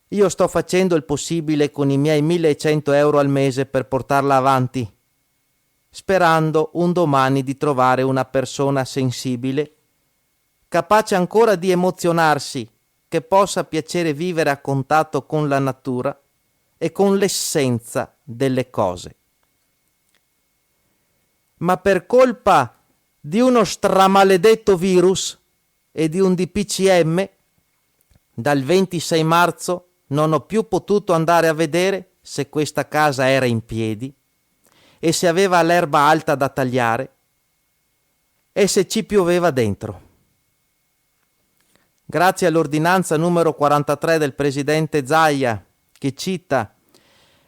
Io sto facendo il possibile con i miei 1.100 euro al mese per portarla avanti, sperando un domani di trovare una persona sensibile capace ancora di emozionarsi, che possa piacere vivere a contatto con la natura e con l'essenza delle cose. Ma per colpa di uno stramaledetto virus e di un DPCM, dal 26 marzo non ho più potuto andare a vedere se questa casa era in piedi e se aveva l'erba alta da tagliare e se ci pioveva dentro. Grazie all'ordinanza numero 43 del presidente Zaia, che cita: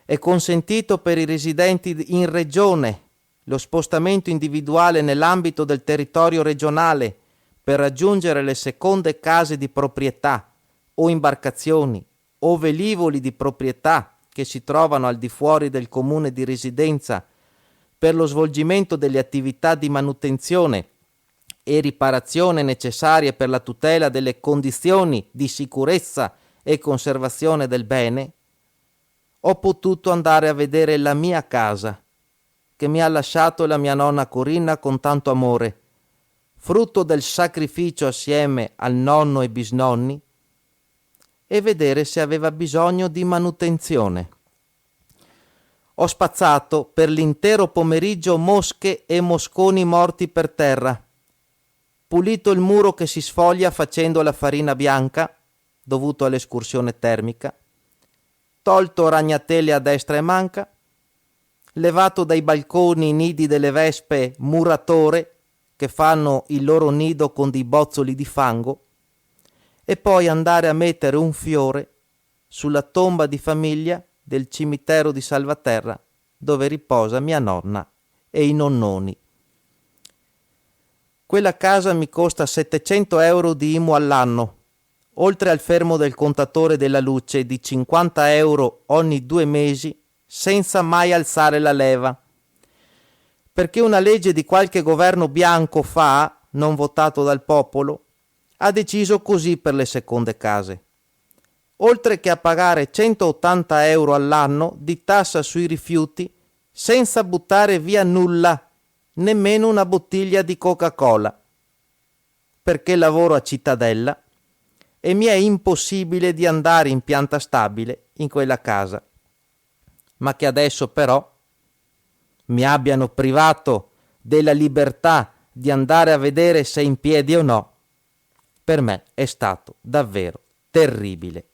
è consentito per i residenti in regione lo spostamento individuale nell'ambito del territorio regionale per raggiungere le seconde case di proprietà o imbarcazioni o velivoli di proprietà che si trovano al di fuori del comune di residenza per lo svolgimento delle attività di manutenzione e riparazione necessarie per la tutela delle condizioni di sicurezza e conservazione del bene, ho potuto andare a vedere la mia casa, che mi ha lasciato la mia nonna Corinna con tanto amore, frutto del sacrificio assieme al nonno e bisnonni, e vedere se aveva bisogno di manutenzione. Ho spazzato per l'intero pomeriggio mosche e mosconi morti per terra, pulito il muro che si sfoglia facendo la farina bianca, dovuto all'escursione termica, tolto ragnatele a destra e manca, levato dai balconi i nidi delle vespe muratore che fanno il loro nido con dei bozzoli di fango, e poi andare a mettere un fiore sulla tomba di famiglia del cimitero di Salvaterra dove riposa mia nonna e i nonnoni. Quella casa mi costa 700 euro di IMU all'anno, oltre al fermo del contatore della luce di 50 euro ogni 2 mesi senza mai alzare la leva, perché una legge di qualche governo bianco fa, non votato dal popolo, ha deciso così per le seconde case. Oltre che a pagare 180 euro all'anno di tassa sui rifiuti senza buttare via nulla, nemmeno una bottiglia di Coca-Cola, perché lavoro a Cittadella e mi è impossibile di andare in pianta stabile in quella casa, ma che adesso però mi abbiano privato della libertà di andare a vedere se è in piedi o no, per me è stato davvero terribile.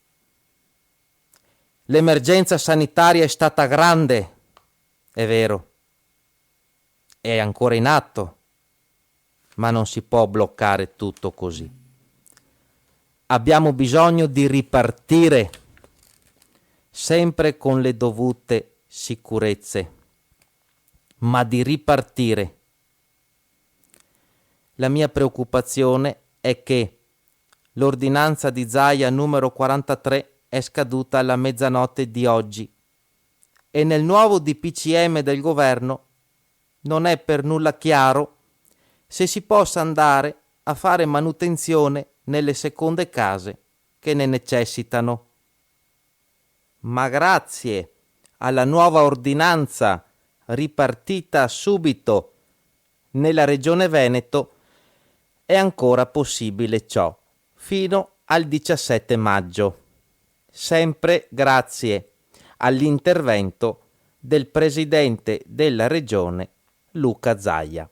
L'emergenza sanitaria è stata grande, è vero, è ancora in atto, ma non si può bloccare tutto così. Abbiamo bisogno di ripartire, sempre con le dovute sicurezze, ma di ripartire. La mia preoccupazione è che l'ordinanza di Zaia numero 43 è scaduta alla mezzanotte di oggi e nel nuovo DPCM del governo non è per nulla chiaro se si possa andare a fare manutenzione nelle seconde case che ne necessitano. Ma grazie alla nuova ordinanza ripartita subito nella regione Veneto è ancora possibile ciò fino al 17 maggio, sempre grazie all'intervento del presidente della regione Luca Zaia.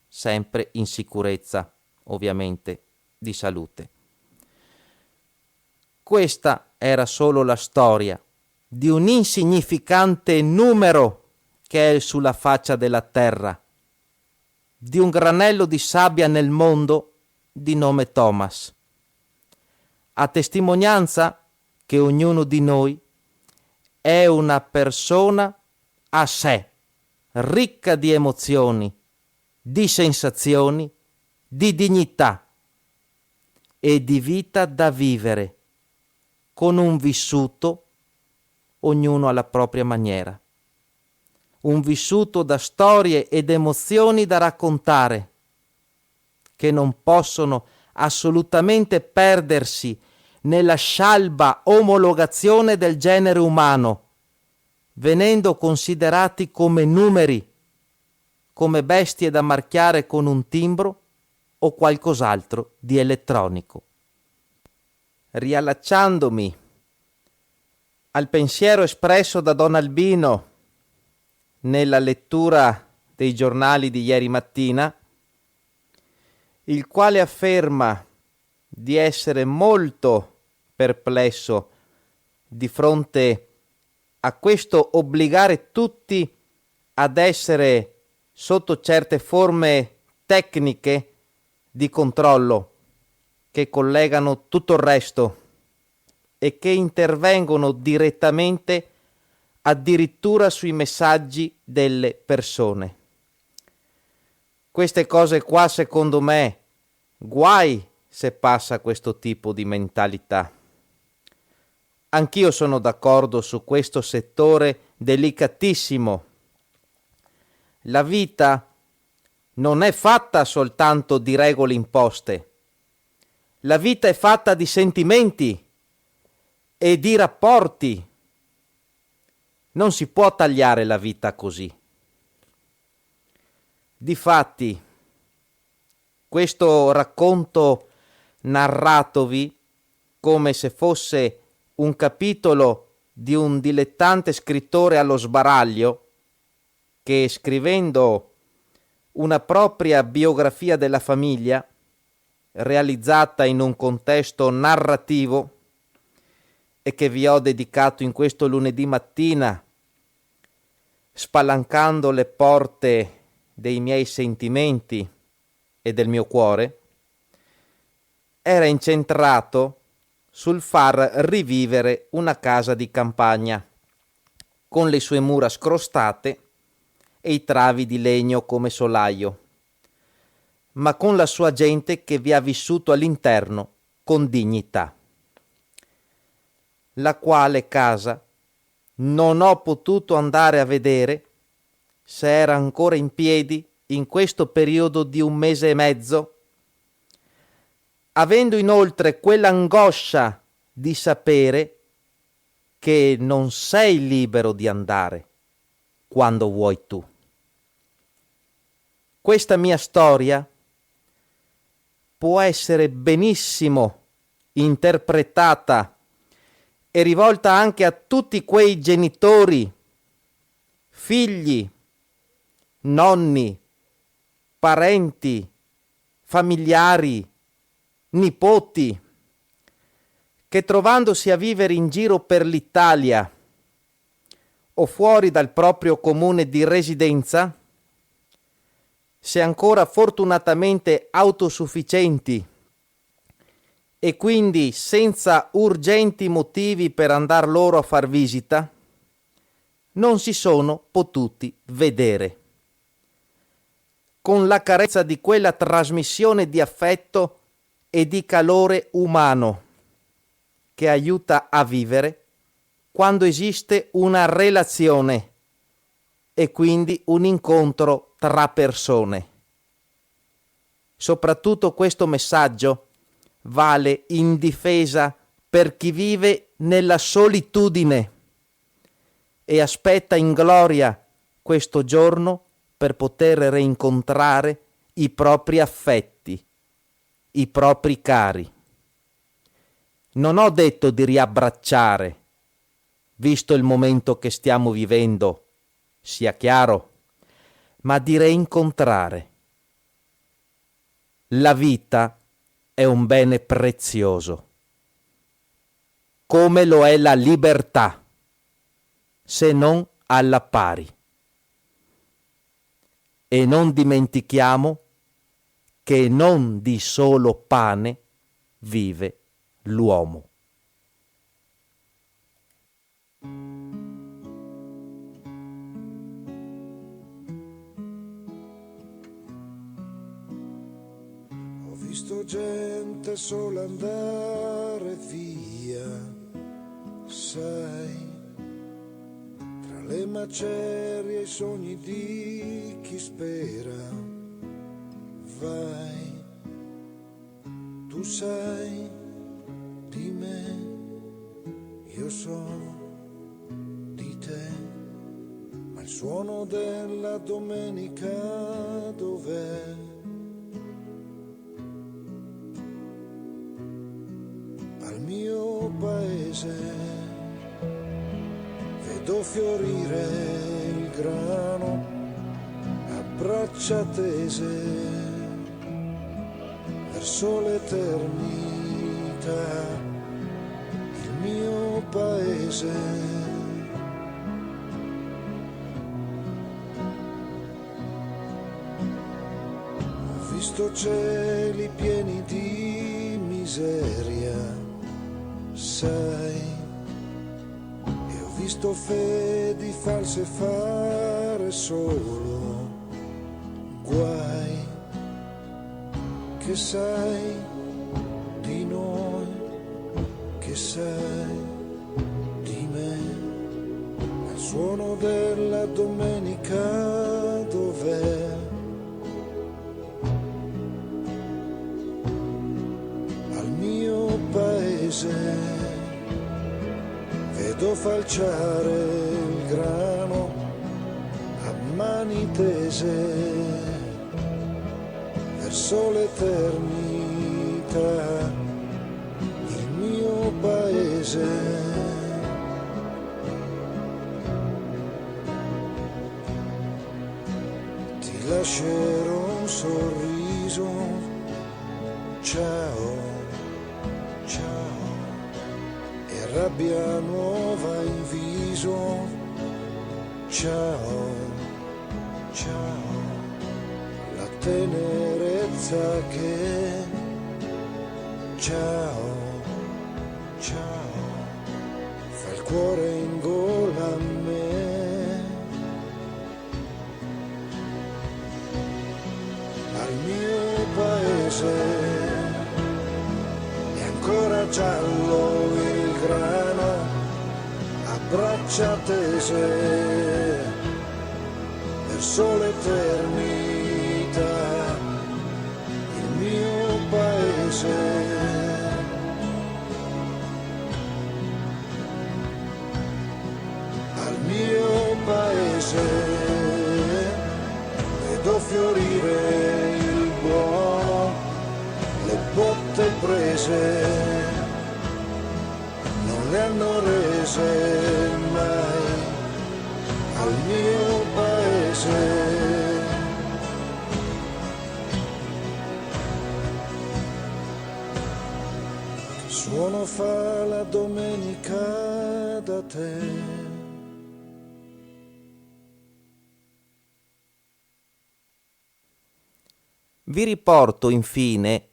Sempre in sicurezza, ovviamente, di salute. Questa era solo la storia di un insignificante numero che è sulla faccia della terra, di un granello di sabbia nel mondo di nome Thomas, a testimonianza che ognuno di noi è una persona a sé, ricca di emozioni, di sensazioni, di dignità e di vita da vivere, con un vissuto, ognuno alla propria maniera. Un vissuto da storie ed emozioni da raccontare, che non possono assolutamente perdersi nella scialba omologazione del genere umano, venendo considerati come numeri, come bestie da marchiare con un timbro o qualcos'altro di elettronico. Riallacciandomi al pensiero espresso da Don Albino nella lettura dei giornali di ieri mattina, il quale afferma di essere molto perplesso di fronte a questo obbligare tutti ad essere sotto certe forme tecniche di controllo che collegano tutto il resto e che intervengono direttamente addirittura sui messaggi delle persone. Queste cose qua, secondo me, guai se passa questo tipo di mentalità. Anch'io sono d'accordo su questo settore delicatissimo. La vita non è fatta soltanto di regole imposte. La vita è fatta di sentimenti e di rapporti. Non si può tagliare la vita così. Difatti, questo racconto narratovi come se fosse un capitolo di un dilettante scrittore allo sbaraglio che, scrivendo una propria biografia della famiglia realizzata in un contesto narrativo e che vi ho dedicato in questo lunedì mattina, spalancando le porte dei miei sentimenti e del mio cuore, era incentrato sul far rivivere una casa di campagna con le sue mura scrostate e i travi di legno come solaio, ma con la sua gente che vi ha vissuto all'interno con dignità. La quale casa non ho potuto andare a vedere se era ancora in piedi in questo periodo di 1 mese e mezzo, avendo inoltre quell'angoscia di sapere che non sei libero di andare quando vuoi tu. Questa mia storia può essere benissimo interpretata e rivolta anche a tutti quei genitori, figli, nonni, parenti, familiari, nipoti, che trovandosi a vivere in giro per l'Italia o fuori dal proprio comune di residenza, se ancora fortunatamente autosufficienti e quindi senza urgenti motivi per andar loro a far visita, non si sono potuti vedere. Con la carezza di quella trasmissione di affetto e di calore umano che aiuta a vivere quando esiste una relazione e quindi un incontro tra persone. Soprattutto questo messaggio vale in difesa per chi vive nella solitudine e aspetta in gloria questo giorno per poter rincontrare i propri affetti, i propri cari. Non ho detto di riabbracciare, visto il momento che stiamo vivendo, sia chiaro, ma di reincontrare. La vita è un bene prezioso, come lo è la libertà, se non alla pari. E non dimentichiamo che non di solo pane vive l'uomo. Ho visto gente sola andare via, sai, tra le macerie e i sogni di chi spera. Vai, tu sai di me, io so di te, ma il suono della domenica dov'è? mio paese, vedo fiorire il grano a braccia tese verso l'eternità, il mio paese. Ho visto cieli pieni di miseria, sai, e ho visto fedi false fare solo guai. Che sai di noi, che sai di me, al suono della domenica dov'è? Al mio paese vedo falciare il grano a mani tese verso l'eternità, il mio paese. Ti lascerò un sorriso, ciao, ciao, e rabbia nuova in viso, ciao, ciao, la tenerezza che, ciao, ciao, fa il cuore in gola a me. Al mio paese è ancora giallo il grano a braccia tese verso l'eternità, il mio paese. Al mio paese vedo fiorire il buono, le botte prese non le hanno rese mai al mio paese. Che suono fa la domenica da te? Vi riporto infine,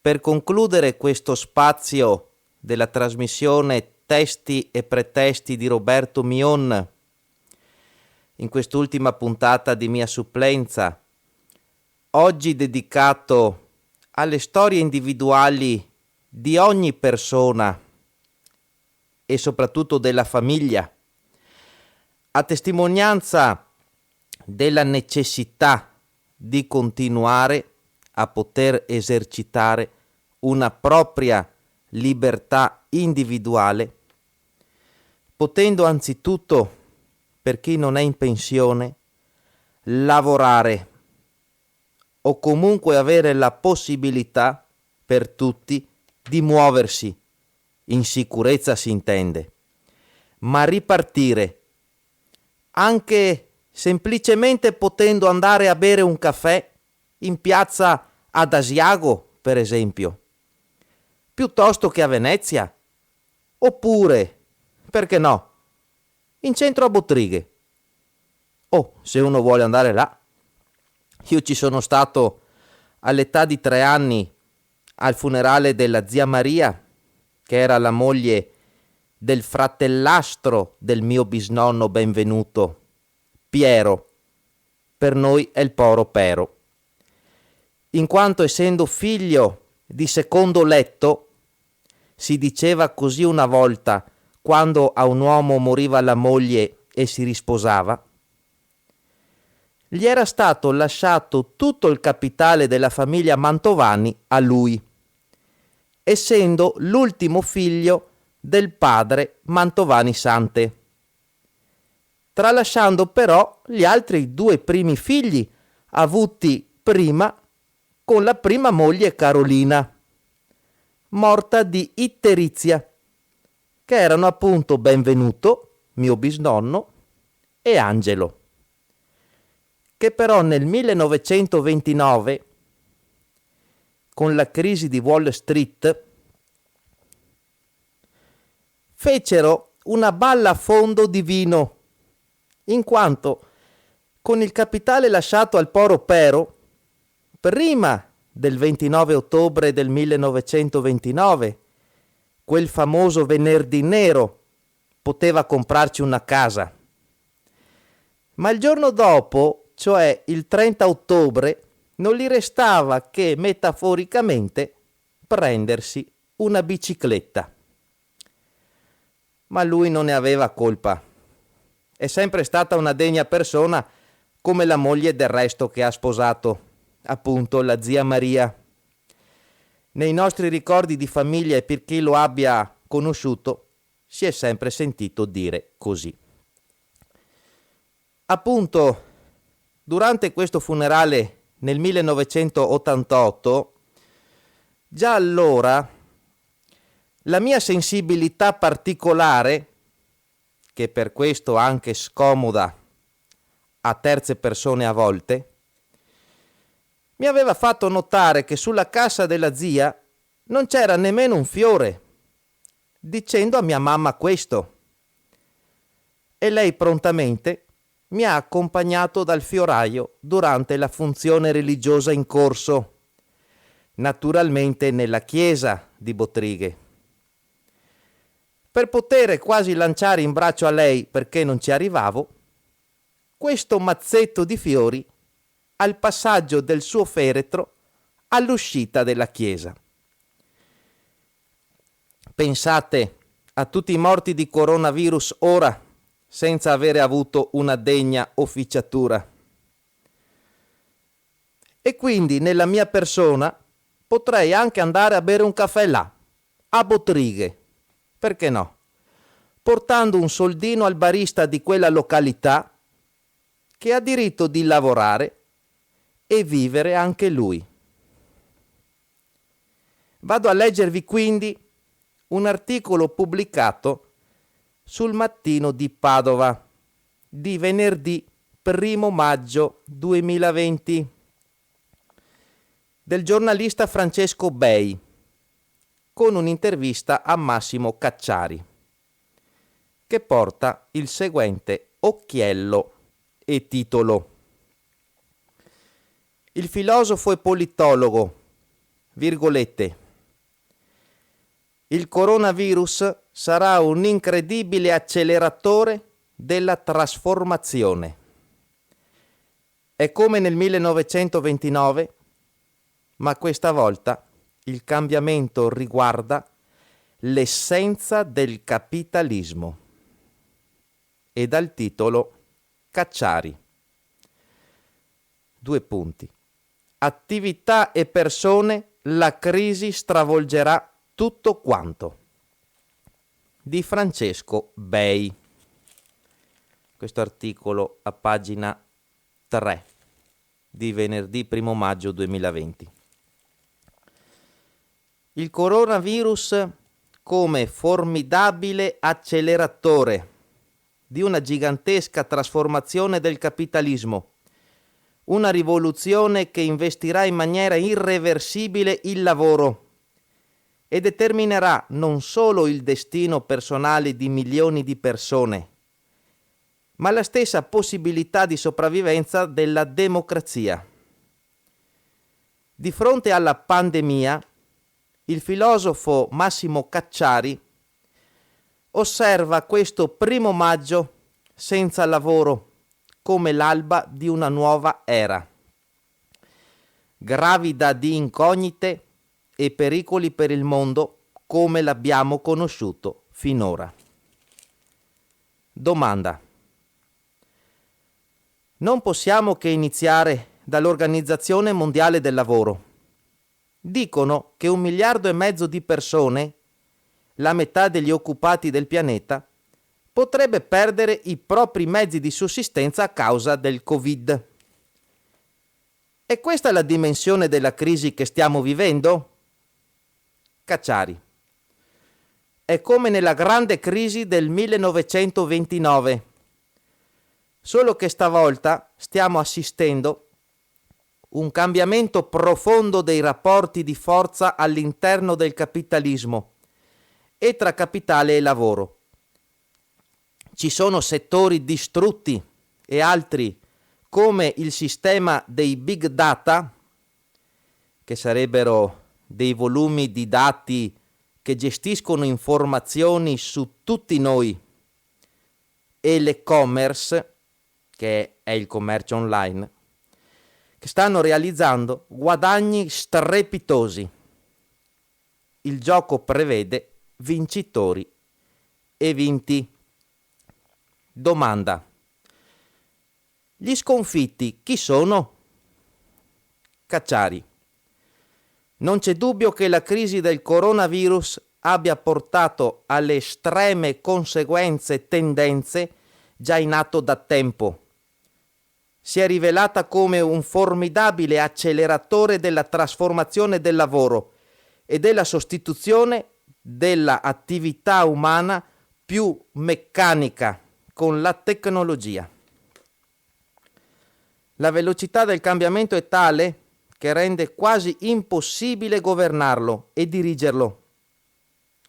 per concludere questo spazio della trasmissione Testi e pretesti di Roberto Mion, in quest'ultima puntata di mia supplenza, oggi dedicato alle storie individuali di ogni persona e soprattutto della famiglia, a testimonianza della necessità di continuare a poter esercitare una propria libertà individuale, potendo anzitutto, per chi non è in pensione, lavorare o comunque avere la possibilità per tutti di muoversi, in sicurezza si intende, ma ripartire, anche semplicemente potendo andare a bere un caffè in piazza ad Asiago, per esempio, piuttosto che a Venezia, oppure, perché no, in centro a Bottrighe. Oh, se uno vuole andare là. Io ci sono stato all'età di 3 anni al funerale della zia Maria, che era la moglie del fratellastro del mio bisnonno benvenuto, Piero. Per noi è il Poro Pero. In quanto essendo figlio di secondo letto, si diceva così una volta quando a un uomo moriva la moglie e si risposava, gli era stato lasciato tutto il capitale della famiglia Mantovani a lui, essendo l'ultimo figlio del padre Mantovani Sante, tralasciando però gli altri 2 primi figli avuti prima con la prima moglie Carolina, morta di itterizia, che erano appunto Benvenuto, mio bisnonno, e Angelo, che però nel 1929, con la crisi di Wall Street, fecero una balla a fondo di vino, in quanto con il capitale lasciato al Poro Pero, prima del 29 ottobre del 1929, quel famoso venerdì nero, poteva comprarci una casa. Ma il giorno dopo, cioè il 30 ottobre, non gli restava che metaforicamente prendersi una bicicletta. Ma lui non ne aveva colpa. È sempre stata una degna persona, come la moglie del resto che ha sposato, appunto la zia Maria. Nei nostri ricordi di famiglia e per chi lo abbia conosciuto, si è sempre sentito dire così. Appunto, durante questo funerale nel 1988, già allora la mia sensibilità particolare, che per questo anche scomoda a terze persone a volte, mi aveva fatto notare che sulla cassa della zia non c'era nemmeno un fiore, dicendo a mia mamma questo. E lei prontamente mi ha accompagnato dal fioraio durante la funzione religiosa in corso, naturalmente nella chiesa di Bottrighe. Per poter quasi lanciare in braccio a lei, perché non ci arrivavo, questo mazzetto di fiori al passaggio del suo feretro all'uscita della chiesa. Pensate a tutti i morti di coronavirus ora, senza avere avuto una degna officiatura. E quindi nella mia persona potrei anche andare a bere un caffè là, a Bottrighe, perché no? Portando un soldino al barista di quella località che ha diritto di lavorare e vivere anche lui. Vado a leggervi quindi un articolo pubblicato sul Mattino di Padova di venerdì 1 maggio 2020 del giornalista Francesco Bei, con un'intervista a Massimo Cacciari, che porta il seguente occhiello e titolo: il filosofo e politologo, virgolette, il coronavirus sarà un incredibile acceleratore della trasformazione. È come nel 1929, ma questa volta il cambiamento riguarda l'essenza del capitalismo. E dal titolo Cacciari. 2 punti. Attività e persone, la crisi stravolgerà tutto quanto. Di Francesco Bei. Questo articolo a pagina 3 di venerdì 1 maggio 2020. Il coronavirus come formidabile acceleratore di una gigantesca trasformazione del capitalismo, una rivoluzione che investirà in maniera irreversibile il lavoro e determinerà non solo il destino personale di milioni di persone, ma la stessa possibilità di sopravvivenza della democrazia. Di fronte alla pandemia, il filosofo Massimo Cacciari osserva questo 1 maggio senza lavoro come l'alba di una nuova era, gravida di incognite e pericoli per il mondo come l'abbiamo conosciuto finora. Domanda: non possiamo che iniziare dall'Organizzazione Mondiale del Lavoro. Dicono che 1,5 miliardi di persone, la metà degli occupati del pianeta, potrebbe perdere i propri mezzi di sussistenza a causa del Covid. È questa la dimensione della crisi che stiamo vivendo? Cacciari. È come nella grande crisi del 1929, solo che stavolta stiamo assistendo un cambiamento profondo dei rapporti di forza all'interno del capitalismo e tra capitale e lavoro. Ci sono settori distrutti e altri, come il sistema dei big data, che sarebbero dei volumi di dati che gestiscono informazioni su tutti noi, e l'e-commerce, che è il commercio online, che stanno realizzando guadagni strepitosi. Il gioco prevede vincitori e vinti. Domanda: gli sconfitti chi sono? Cacciari. Non c'è dubbio che la crisi del coronavirus abbia portato alle estreme conseguenze tendenze già in atto da tempo. Si è rivelata come un formidabile acceleratore della trasformazione del lavoro e della sostituzione della attività umana più meccanica con la tecnologia. La velocità del cambiamento è tale che rende quasi impossibile governarlo e dirigerlo.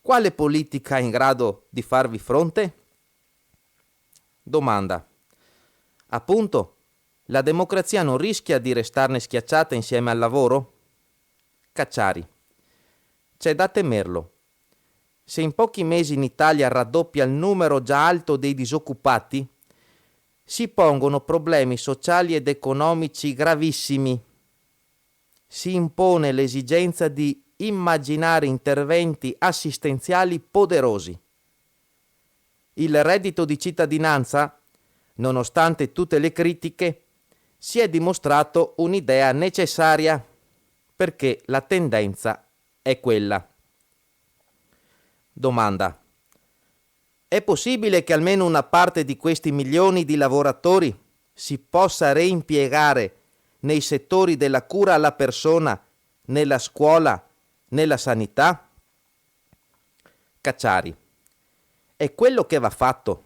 Quale politica è in grado di farvi fronte? Domanda: appunto, la democrazia non rischia di restarne schiacciata insieme al lavoro? Cacciari. C'è da temerlo. Se in pochi mesi in Italia raddoppia il numero già alto dei disoccupati, si pongono problemi sociali ed economici gravissimi. Si impone l'esigenza di immaginare interventi assistenziali poderosi. Il reddito di cittadinanza, nonostante tutte le critiche, si è dimostrato un'idea necessaria perché la tendenza è quella. Domanda: è possibile che almeno una parte di questi milioni di lavoratori si possa reimpiegare nei settori della cura alla persona, nella scuola, nella sanità? Cacciari. È quello che va fatto.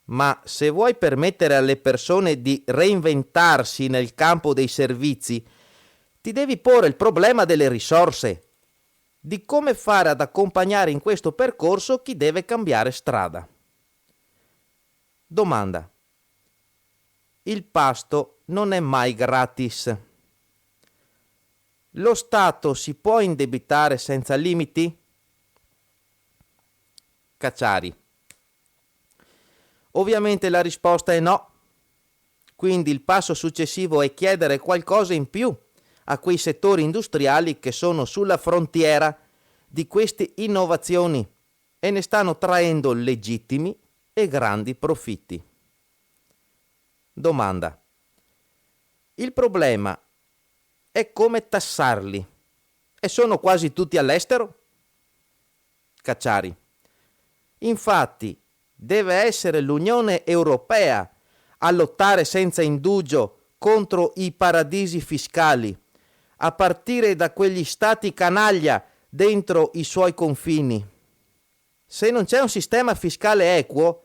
Ma se vuoi permettere alle persone di reinventarsi nel campo dei servizi, ti devi porre il problema delle risorse, di come fare ad accompagnare in questo percorso chi deve cambiare strada. Domanda: il pasto non è mai gratis. Lo Stato si può indebitare senza limiti? Cacciari. Ovviamente la risposta è no. Quindi il passo successivo è chiedere qualcosa in più a quei settori industriali che sono sulla frontiera di queste innovazioni e ne stanno traendo legittimi e grandi profitti. Domanda: il problema è come tassarli e sono quasi tutti all'estero? Cacciari. Infatti deve essere l'Unione Europea a lottare senza indugio contro i paradisi fiscali, a partire da quegli stati canaglia dentro i suoi confini. Se non c'è un sistema fiscale equo,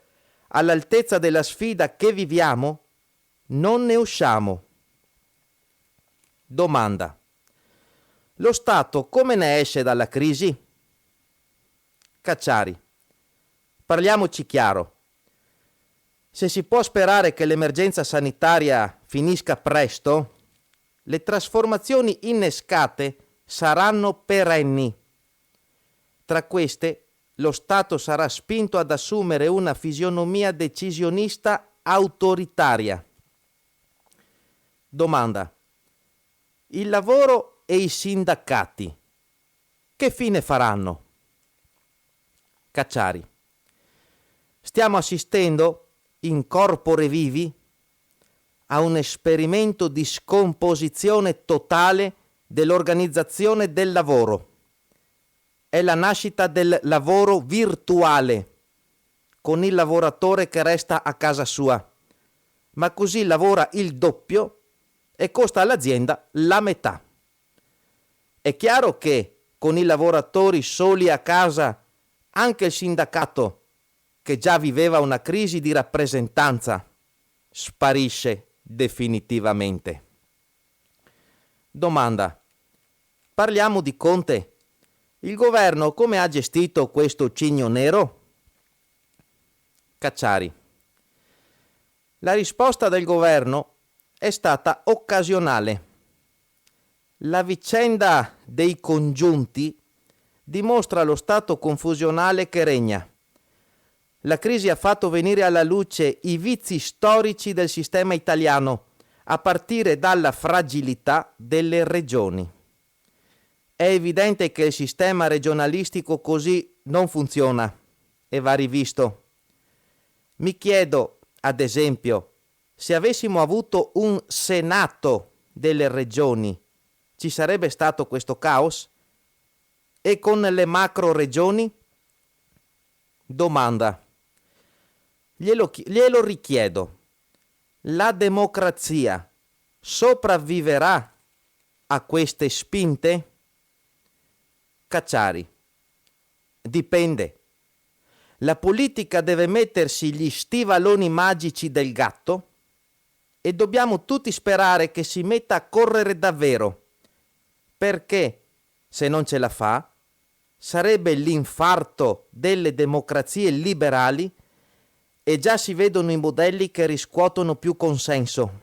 all'altezza della sfida che viviamo, non ne usciamo. Domanda: lo Stato come ne esce dalla crisi? Cacciari. Parliamoci chiaro. Se si può sperare che l'emergenza sanitaria finisca presto, le trasformazioni innescate saranno perenni. Tra queste, lo Stato sarà spinto ad assumere una fisionomia decisionista autoritaria. Domanda: il lavoro e i sindacati che fine faranno? Cacciari. Stiamo assistendo, in corpore vivi, a un esperimento di scomposizione totale dell'organizzazione del lavoro. È la nascita del lavoro virtuale, con il lavoratore che resta a casa sua, ma così lavora il doppio e costa all'azienda la metà. È chiaro che con i lavoratori soli a casa, anche il sindacato, che già viveva una crisi di rappresentanza, sparisce definitivamente. Domanda: parliamo di Conte. Il governo come ha gestito questo cigno nero? Cacciari: la risposta del governo è stata occasionale. La vicenda dei congiunti dimostra lo stato confusionale che regna. La crisi ha fatto venire alla luce i vizi storici del sistema italiano, a partire dalla fragilità delle regioni. È evidente che il sistema regionalistico così non funziona e va rivisto. Mi chiedo, ad esempio, se avessimo avuto un Senato delle regioni, ci sarebbe stato questo caos? E con le macro regioni? Domanda: glielo richiedo. La democrazia sopravviverà a queste spinte? Cacciari: dipende. La politica deve mettersi gli stivaloni magici del gatto e dobbiamo tutti sperare che si metta a correre davvero, perché se non ce la fa sarebbe l'infarto delle democrazie liberali e già si vedono i modelli che riscuotono più consenso.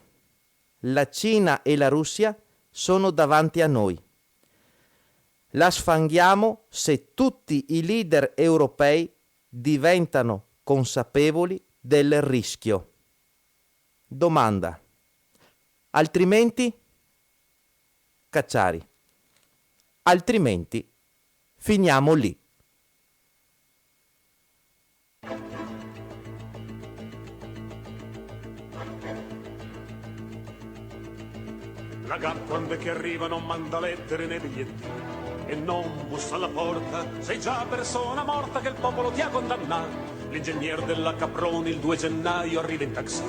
La Cina e la Russia sono davanti a noi. La sfanghiamo se tutti i leader europei diventano consapevoli del rischio. Domanda: altrimenti? Cacciari: altrimenti finiamo lì. La GAP quando è che arriva non manda lettere né biglietti e non bussa alla porta, sei già persona morta che il popolo ti ha condannato. L'ingegnere della Caproni il 2 gennaio arriva in taxi,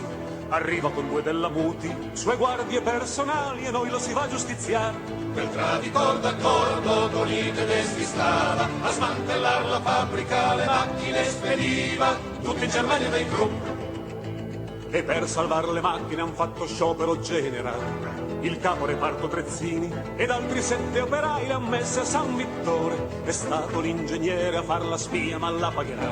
arriva con 2 della Muti, sue guardie personali e noi lo si va a giustiziare. Beltrà di corda a cordo con i tedeschi stava a smantellare la fabbrica, le macchine spediva tutti in Germania dei gruppi. E per salvare le macchine han fatto sciopero generale. Il capo reparto Trezzini ed altri 7 operai le han messe a San Vittore. È stato l'ingegnere a far la spia ma la pagherà.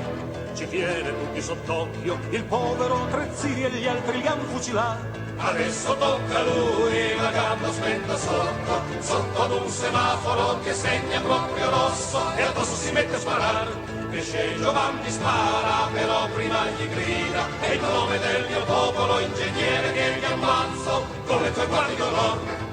Ci tiene tutti sott'occhio il povero Trezzini e gli altri li han fucilati. Adesso tocca a lui la gamba spenta sotto ad un semaforo che segna proprio rosso e addosso si mette a sparare. Esce Giovanni spara, però prima gli grida e il nome del mio popolo, ingegnere che mi ammazzo con le tue guardie d'onore.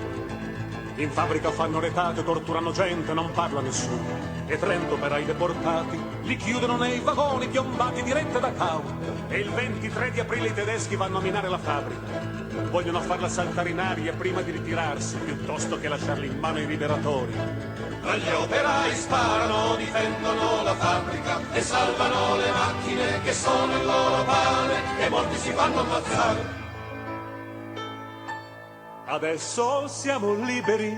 In fabbrica fanno retate, torturano gente, non parla nessuno. E 30 operai deportati li chiudono nei vagoni piombati dirette da Cau. E il 23 di aprile i tedeschi vanno a minare la fabbrica. Vogliono farla saltare in aria prima di ritirarsi, piuttosto che lasciarli in mano ai liberatori. Ma gli operai sparano, difendono la fabbrica e salvano le macchine che sono il loro pane e molti si fanno ammazzare. Adesso siamo liberi,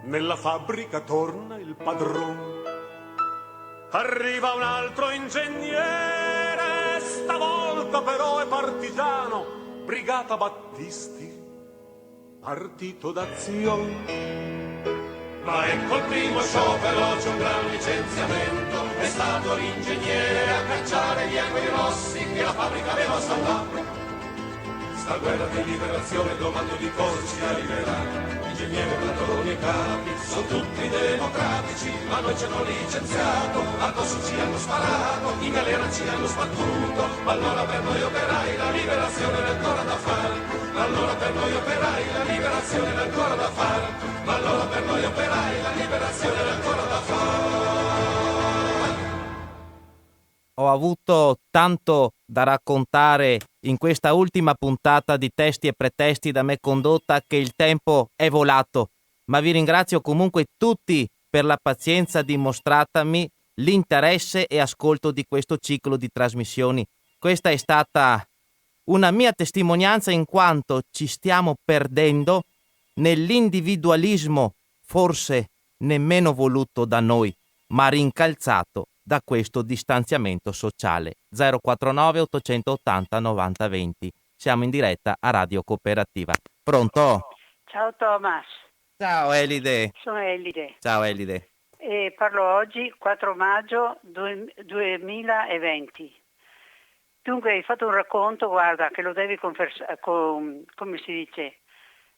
nella fabbrica torna il padrone. Arriva un altro ingegnere, stavolta però è partigiano, Brigata Battisti, partito d'azione. Ma ecco il primo sciopero, c'è un gran licenziamento, è stato l'ingegnere a cacciare gli aquili rossi che la fabbrica aveva salvato. Sta guerra di liberazione, domando di cosa ci arriverà. Ingegneri, padroni e capi, sono tutti democratici, ma noi ci hanno licenziato, addosso ci hanno sparato, in galera ci hanno sbattuto, ma allora per noi operai la liberazione è ancora da fare. Allora per noi operai la liberazione è ancora da fare. Ma allora per noi operai la liberazione è ancora da fare. Ho avuto tanto da raccontare in questa ultima puntata di Testi e Pretesti da me condotta che il tempo è volato, ma vi ringrazio comunque tutti per la pazienza dimostratami, l'interesse e ascolto di questo ciclo di trasmissioni. Questa è stata una mia testimonianza in quanto ci stiamo perdendo nell'individualismo forse nemmeno voluto da noi, ma rincalzato da questo distanziamento sociale. 049 880 90 20. Siamo in diretta a Radio Cooperativa. Pronto? Ciao Thomas, Ciao Elide. sono Elide Ciao Elide. e parlo oggi 4 maggio 2020. Dunque hai fatto un racconto, guarda, che lo devi come si dice,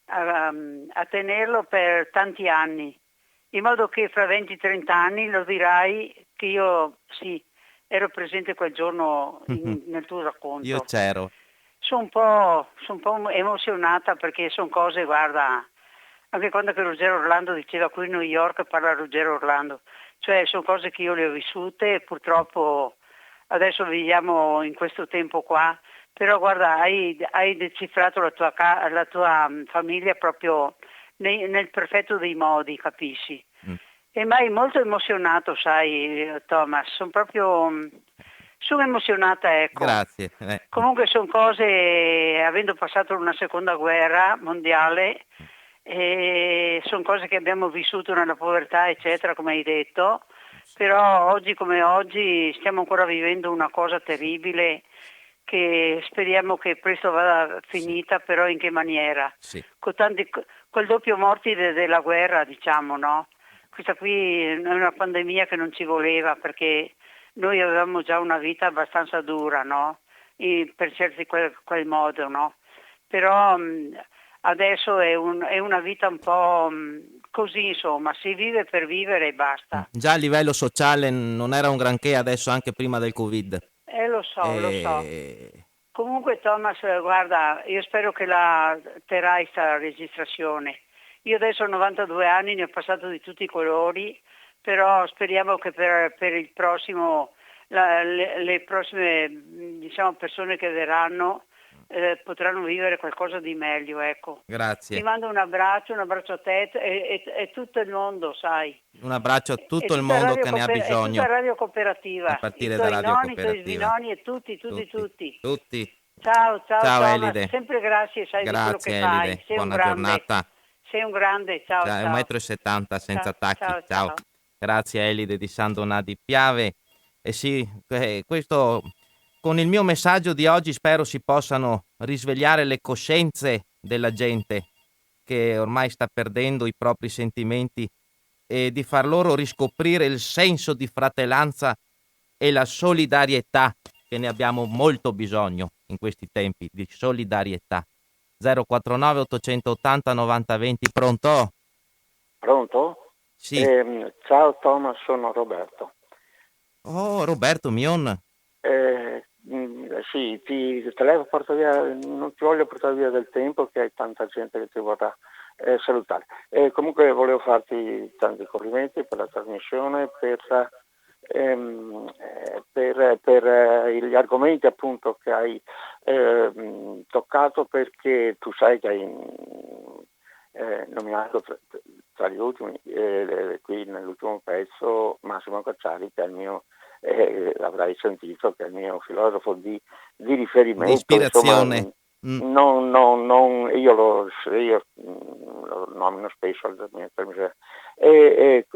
a tenerlo per tanti anni, in modo che fra 20-30 anni lo dirai che io sì, ero presente quel giorno nel tuo racconto. Io c'ero. Sono un po' emozionata perché sono cose, guarda, anche quando che Ruggero Orlando diceva qui a New York parla Ruggero Orlando, cioè sono cose che io le ho vissute e purtroppo adesso viviamo in questo tempo qua, però guarda, hai decifrato la tua famiglia proprio nel perfetto dei modi, capisci? E mi hai molto emozionato, sai Thomas, sono emozionata, ecco. Grazie. Comunque sono cose, avendo passato una seconda guerra mondiale, sono cose che abbiamo vissuto nella povertà, eccetera, come hai detto, però oggi come oggi stiamo ancora vivendo una cosa terribile che speriamo che presto vada finita, però in che maniera? Sì. Col doppio morti della guerra, diciamo, no? Questa qui è una pandemia che non ci voleva perché noi avevamo già una vita abbastanza dura, no? Per certi quel modo, no? Però adesso è una vita un po' così, insomma, si vive per vivere e basta. Già a livello sociale non era un granché, adesso anche prima del Covid. Lo so. Comunque Thomas, guarda, io spero che la terrai sta registrazione. Io adesso ho 92 anni, ne ho passato di tutti i colori, però speriamo che per il prossimo, le prossime diciamo, persone che verranno potranno vivere qualcosa di meglio, ecco. Grazie. Ti mando un abbraccio a te e tutto il mondo, sai. Un abbraccio a tutto il mondo che ne ha bisogno. E tutta Radio Cooperativa. A partire I da tuoi Radio nonni, Cooperativa. i tuoi bisnonni e tutti. Ciao Thomas, Elide. sempre grazie, sai di quello che Grazie fai. Elide, Sei buona un grande. giornata. Sei un grande, ciao. 1,70 m senza attacchi. Ciao. Grazie Elide di San Donà di Piave. E sì, questo con il mio messaggio di oggi spero si possano risvegliare le coscienze della gente che ormai sta perdendo i propri sentimenti e di far loro riscoprire il senso di fratellanza e la solidarietà, che ne abbiamo molto bisogno in questi tempi di solidarietà. 049 880 90 20. Pronto? Pronto? Sì. Ciao Thomas, sono Roberto. Oh, Roberto Mion. Sì, ti telefono, porto via, non ti voglio portare via del tempo, che hai tanta gente che ti vorrà salutare. Comunque volevo farti tanti complimenti per la trasmissione, per gli argomenti appunto che hai toccato, perché tu sai che hai nominato tra gli ultimi, qui nell'ultimo pezzo, Massimo Cacciari, che è il mio, l'avrai sentito, che è il mio filosofo di riferimento. Di ispirazione. Insomma, io lo nomino spesso e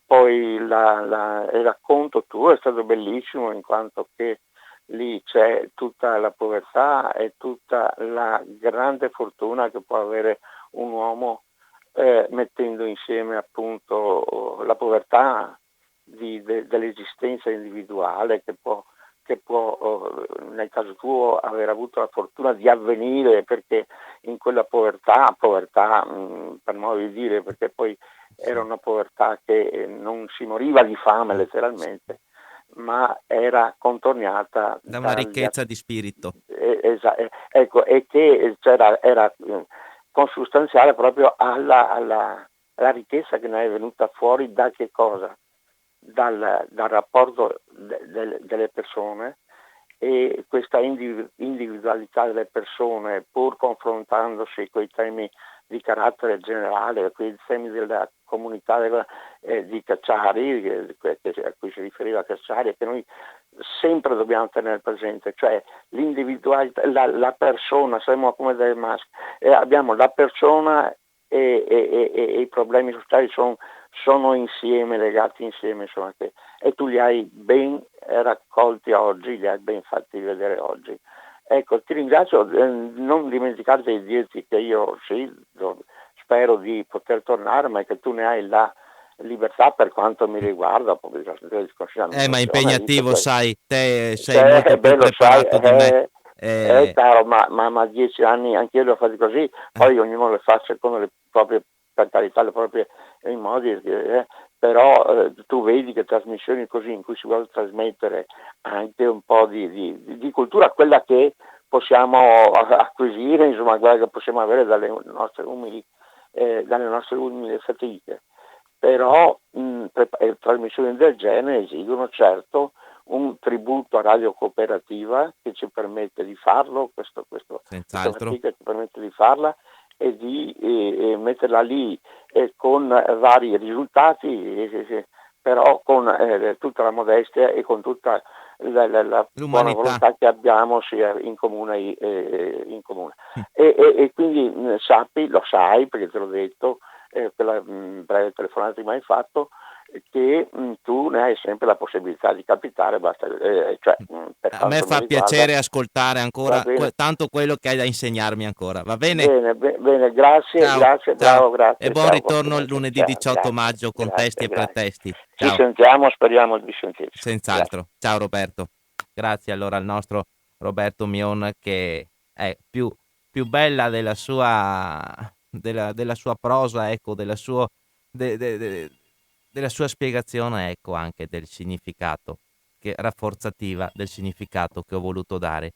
poi il racconto tuo è stato bellissimo, in quanto che lì c'è tutta la povertà e tutta la grande fortuna che può avere un uomo mettendo insieme appunto la povertà dell'esistenza individuale che può nel caso tuo aver avuto la fortuna di avvenire, perché in quella povertà per modo di dire, perché poi era una povertà che non si moriva di fame letteralmente, ma era contornata da una ricchezza di spirito. Ecco, e che era consustanziale proprio alla ricchezza che ne è venuta fuori da che cosa? Dal rapporto delle persone, e questa individualità delle persone, pur confrontandosi con i temi di carattere generale, con i temi della comunità di Cacciari, a cui si riferiva Cacciari, e che noi sempre dobbiamo tenere presente, cioè l'individualità, la persona, saremo come delle maschere, abbiamo la persona e i problemi sociali sono insieme, legati insieme, insomma, e tu li hai ben raccolti oggi, li hai ben fatti vedere oggi. Ecco, ti ringrazio, non dimenticate di dirti che io spero di poter tornare, ma che tu ne hai la libertà per quanto mi riguarda. Ma è impegnativo, sai, te sei molto più lo preparato di me. È chiaro, ma 10 anni anch'io li ho fatti così, poi ognuno le fa secondo le proprie, per carità, le proprie modi, però tu vedi che trasmissioni così in cui si vuole trasmettere anche un po' di cultura, quella che possiamo acquisire, insomma, quella che possiamo avere dalle nostre umili fatiche, però trasmissioni del genere esigono certo un tributo a Radio Cooperativa che ci permette di farlo, questa Senz'altro. fatica ci permette di farla e di metterla lì con vari risultati, però con tutta la modestia e con tutta la buona volontà che abbiamo sia in comune. E quindi lo sai perché te l'ho detto, quella breve telefonata che mi hai fatto, che tu ne hai sempre la possibilità di capitare, basta, a me fa piacere ascoltare ancora tanto quello che hai da insegnarmi ancora, va bene? Bene, grazie, ciao, grazie, ciao. Bravo, grazie. E buon ritorno lunedì 18 grazie, maggio con testi e pretesti. Ci sentiamo, speriamo di sentirci. Senz'altro. Grazie. Ciao Roberto. Grazie allora al nostro Roberto Mion, che è più bella della sua prosa, ecco, della sua spiegazione, ecco, anche del significato, rafforzativa del significato che ho voluto dare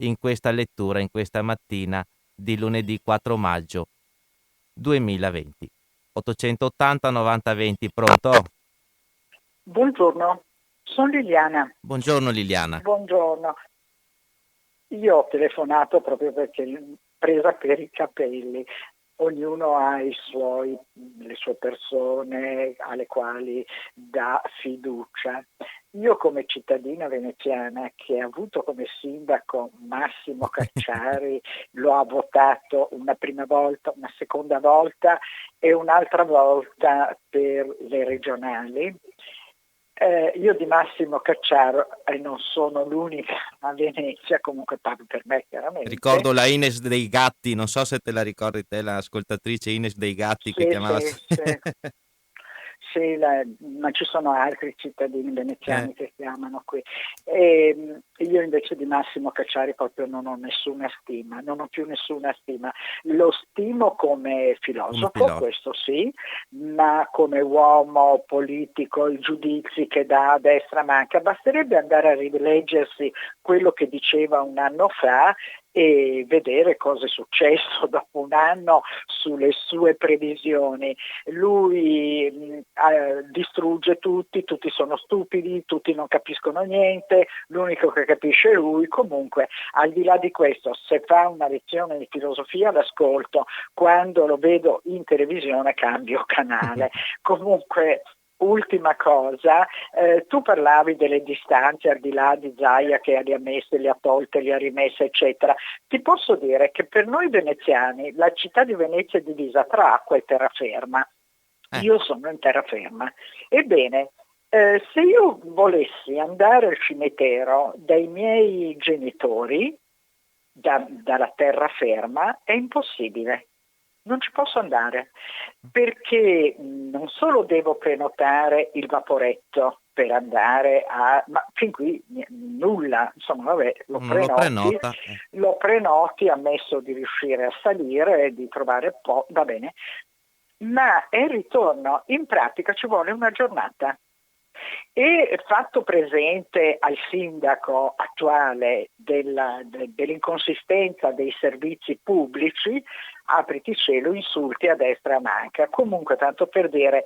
in questa lettura, in questa mattina di lunedì 4 maggio 2020. 880 90 20, pronto? Buongiorno, sono Liliana. Buongiorno Liliana. Buongiorno. Io ho telefonato proprio perché presa per i capelli. Ognuno ha le sue persone alle quali dà fiducia. Io come cittadina veneziana che ha avuto come sindaco Massimo Cacciari, lo ha votato una prima volta, una seconda volta e un'altra volta per le regionali. Io di Massimo Cacciaro non sono l'unica a Venezia, comunque parlo per me chiaramente. Ricordo la Ines dei Gatti, non so se te la ricordi te, l'ascoltatrice Ines dei Gatti, che chiamava... Sì, ma ci sono altri cittadini veneziani che chiamano qui. Io invece di Massimo Cacciari proprio non ho più nessuna stima. Lo stimo come filosofo, questo sì, ma come uomo politico, i giudizi che dà a destra manca. Basterebbe andare a rileggersi quello che diceva un anno fa e vedere cosa è successo dopo un anno sulle sue previsioni. Lui distrugge tutti sono stupidi, tutti non capiscono niente, l'unico che capisce è lui. Comunque, al di là di questo, se fa una lezione di filosofia l'ascolto, quando lo vedo in televisione cambio canale. Comunque, ultima cosa, tu parlavi delle distanze al di là di Zaia che li ha messe, li ha tolte, li ha rimesse, eccetera. Ti posso dire che per noi veneziani la città di Venezia è divisa tra acqua e terraferma. Io sono in terraferma. Ebbene, se io volessi andare al cimitero dai miei genitori, dalla terraferma, è impossibile. Non ci posso andare perché non solo devo prenotare il vaporetto per andare ma fin qui nulla, insomma vabbè, lo prenoti, ammesso di riuscire a salire e di trovare va bene, ma il ritorno in pratica ci vuole una giornata. E fatto presente al sindaco attuale dell'inconsistenza dei servizi pubblici, apriti cielo, insulti a destra e a manca. Comunque, tanto per dire,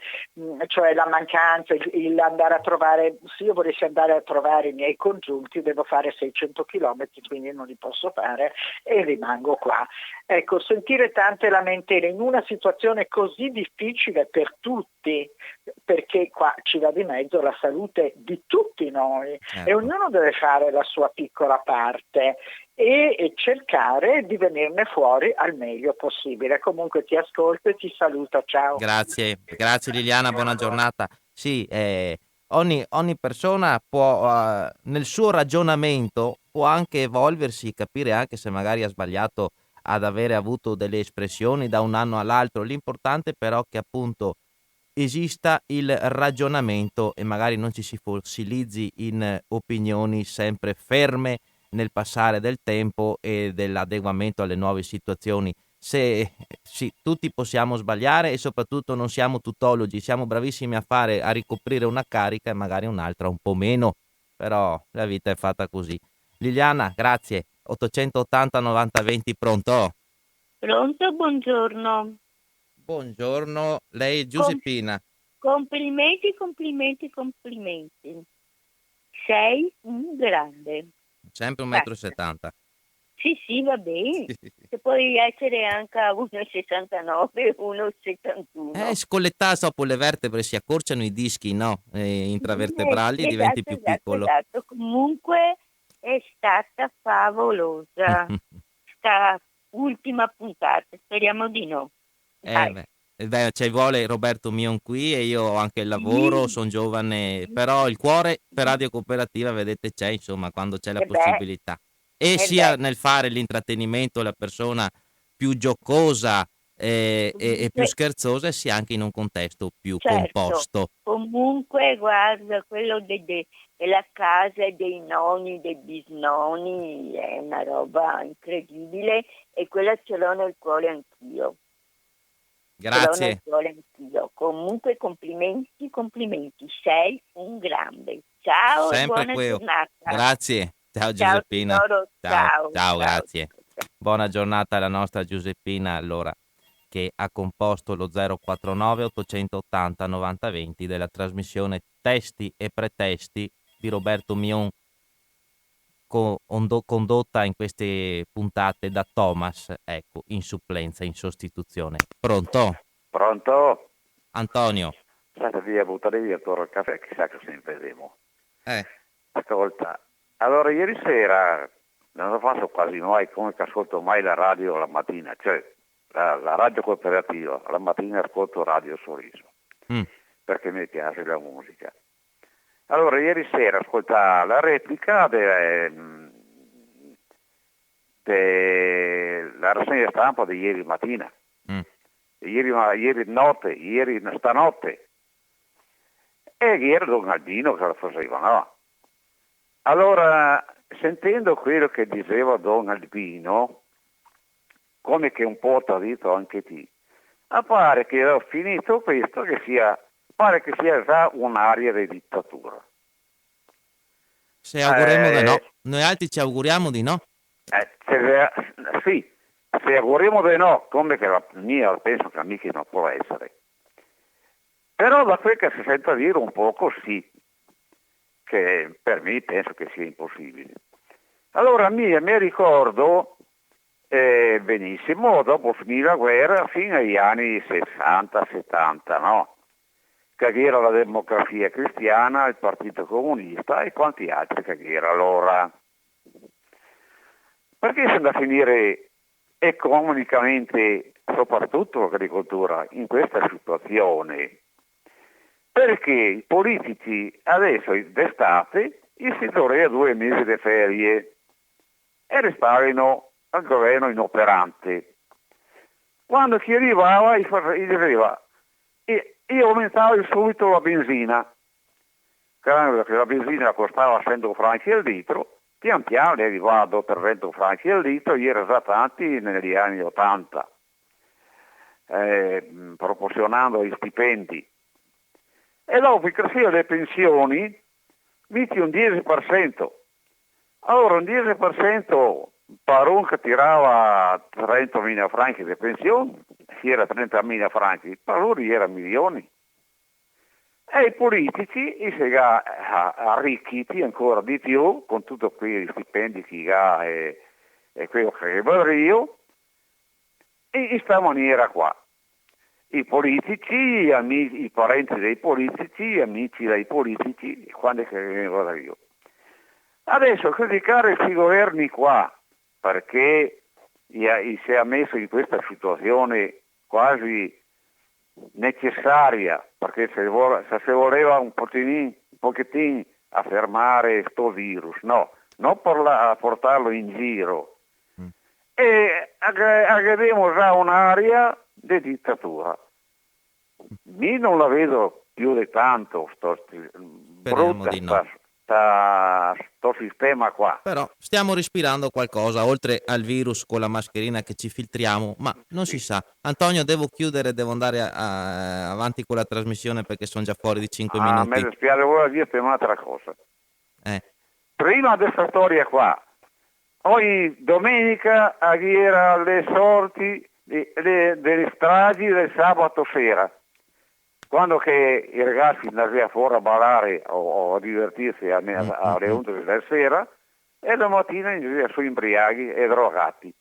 cioè la mancanza, il andare a trovare, se io volessi andare a trovare i miei congiunti devo fare 600 chilometri, quindi non li posso fare e rimango qua. Ecco, sentire tante lamentele in una situazione così difficile per tutti, perché qua ci va di mezzo la salute salute di tutti noi Ecco. e ognuno deve fare la sua piccola parte e cercare di venirne fuori al meglio possibile. Comunque ti ascolto e ti saluto, ciao. Grazie Liliana, buona giornata. Sì, ogni persona può, nel suo ragionamento, può anche evolversi, capire anche se magari ha sbagliato ad avere avuto delle espressioni da un anno all'altro. L'importante però è che appunto esista il ragionamento e magari non ci si fossilizzi in opinioni sempre ferme nel passare del tempo e dell'adeguamento alle nuove situazioni. Se sì, tutti possiamo sbagliare e soprattutto non siamo tutologi, siamo bravissimi a ricoprire una carica e magari un'altra un po' meno, però la vita è fatta così. Liliana, grazie. 880 90 20, pronto? Pronto, buongiorno. Buongiorno, lei è Giuseppina. Complimenti, complimenti, complimenti. Sei un grande. Sempre 1,70 m. Sì, va bene. Se puoi essere anche a 1,69, 1,71. Scollettata dopo le vertebre si accorciano i dischi, no? Intravertebrali e diventi più piccolo. Esatto. Comunque è stata favolosa. Sta ultima puntata, speriamo di no. Ci vuole Roberto Mion qui e io ho anche il lavoro, sono giovane, però il cuore per Radio Cooperativa, vedete, c'è, insomma, quando c'è la possibilità. E sia nel fare l'intrattenimento la persona più giocosa e più scherzosa, sia anche in un contesto più composto. Comunque, guarda, quello della casa e dei nonni, dei bisnonni è una roba incredibile e quella ce l'ho nel cuore anch'io. Grazie. Comunque complimenti, sei un grande. Ciao e buona giornata. Grazie. Ciao Giuseppina. Ciao, grazie. Buona giornata alla nostra Giuseppina, allora, che ha composto lo 049 880 90 20 della trasmissione Testi e Pretesti di Roberto Mion, condotta in queste puntate da Thomas, ecco, in supplenza, in sostituzione. Pronto? Pronto? Antonio. State via, buttare via torno al caffè, chissà che se ne vedremo. Ascolta, allora ieri sera non lo faccio quasi mai, come che ascolto mai la radio la mattina, cioè la radio cooperativa, la mattina ascolto Radio Sorriso, perché mi piace la musica. Allora ieri sera ascolta la replica della rassegna stampa di ieri mattina, ieri stanotte, e ieri Don Albino che lo faceva, no? Allora, sentendo quello che diceva Don Albino, come che un po' tradito anche te, appare che ho finito questo pare che sia già un'area di dittatura. Se auguriamo di no. Noi altri ci auguriamo di no. Sì, se auguriamo di no, come che la mia penso che mica non può essere. Però da quel che si sente dire un poco sì, che per me penso che sia impossibile. Allora mi ricordo benissimo, dopo finire la guerra, fino agli anni 60-70, no? Che era la Democrazia Cristiana, il Partito Comunista e quanti altri che era allora. Perché si andrà a finire economicamente, soprattutto l'agricoltura, in questa situazione? Perché i politici adesso d'estate si trovano 2 mesi di ferie e risparmiano al governo inoperante. Quando chi arrivava gli diceva io aumentavo subito la benzina, perché la benzina costava 100 franchi al litro, pian piano è arrivato a 300 franchi al litro, gli era già tanti negli anni 80, proporzionando gli stipendi. E dopo crescevano le pensioni, metti un 10%. Allora un 10% per un che tirava 30.000 franchi di pensione, si era 30.000 franchi, per loro era milioni. E i politici si sono arricchiti ancora di più con tutti quei stipendi che ha e quello che avevo io, in questa maniera qua. i politici, i parenti dei politici, gli amici dei politici, quando è che vengo da io. Adesso criticare questi governi qua, perché si è messo in questa situazione quasi necessaria, perché se voleva un pochettino affermare sto virus, no, non per portarlo in giro. E abbiamo già un'area di dittatura. Io non la vedo più di tanto, brutta di no. sto sistema qua. Però stiamo respirando qualcosa, oltre al virus con la mascherina che ci filtriamo, ma non si sa. Antonio, devo chiudere, devo andare avanti con la trasmissione perché sono già fuori di 5 minuti. Me dispiace, volevo dirti un'altra cosa. Prima di questa storia qua, ogni domenica era le sorti delle stragi del sabato sera, quando che i ragazzi andavano fuori a ballare o a divertirsi alle 11 della sera e la mattina sono imbriaghi e drogati.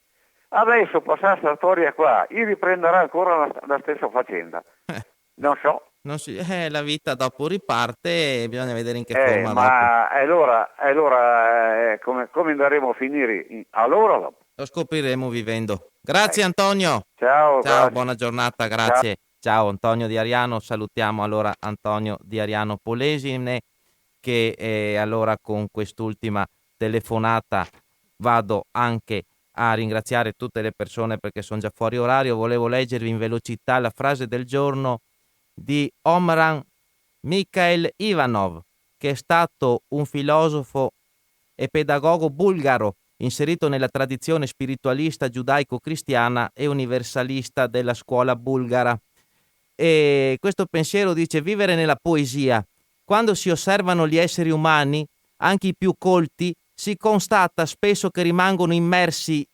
Adesso passata questa storia qua, riprenderà ancora la stessa faccenda. Non so. La vita dopo riparte e bisogna vedere in che forma. Ma allora come andremo a finire? Allora dopo. Lo scopriremo vivendo. Grazie Antonio. Ciao, buona giornata, grazie. Ciao Antonio Di Ariano, salutiamo allora Antonio Di Ariano Polesine, che allora con quest'ultima telefonata vado anche a ringraziare tutte le persone perché sono già fuori orario. Volevo leggervi in velocità la frase del giorno di Omran Mikhail Ivanov, che è stato un filosofo e pedagogo bulgaro inserito nella tradizione spiritualista giudaico-cristiana e universalista della scuola bulgara. E questo pensiero dice: vivere nella poesia. Quando si osservano gli esseri umani, anche i più colti, si constata spesso che rimangono immersi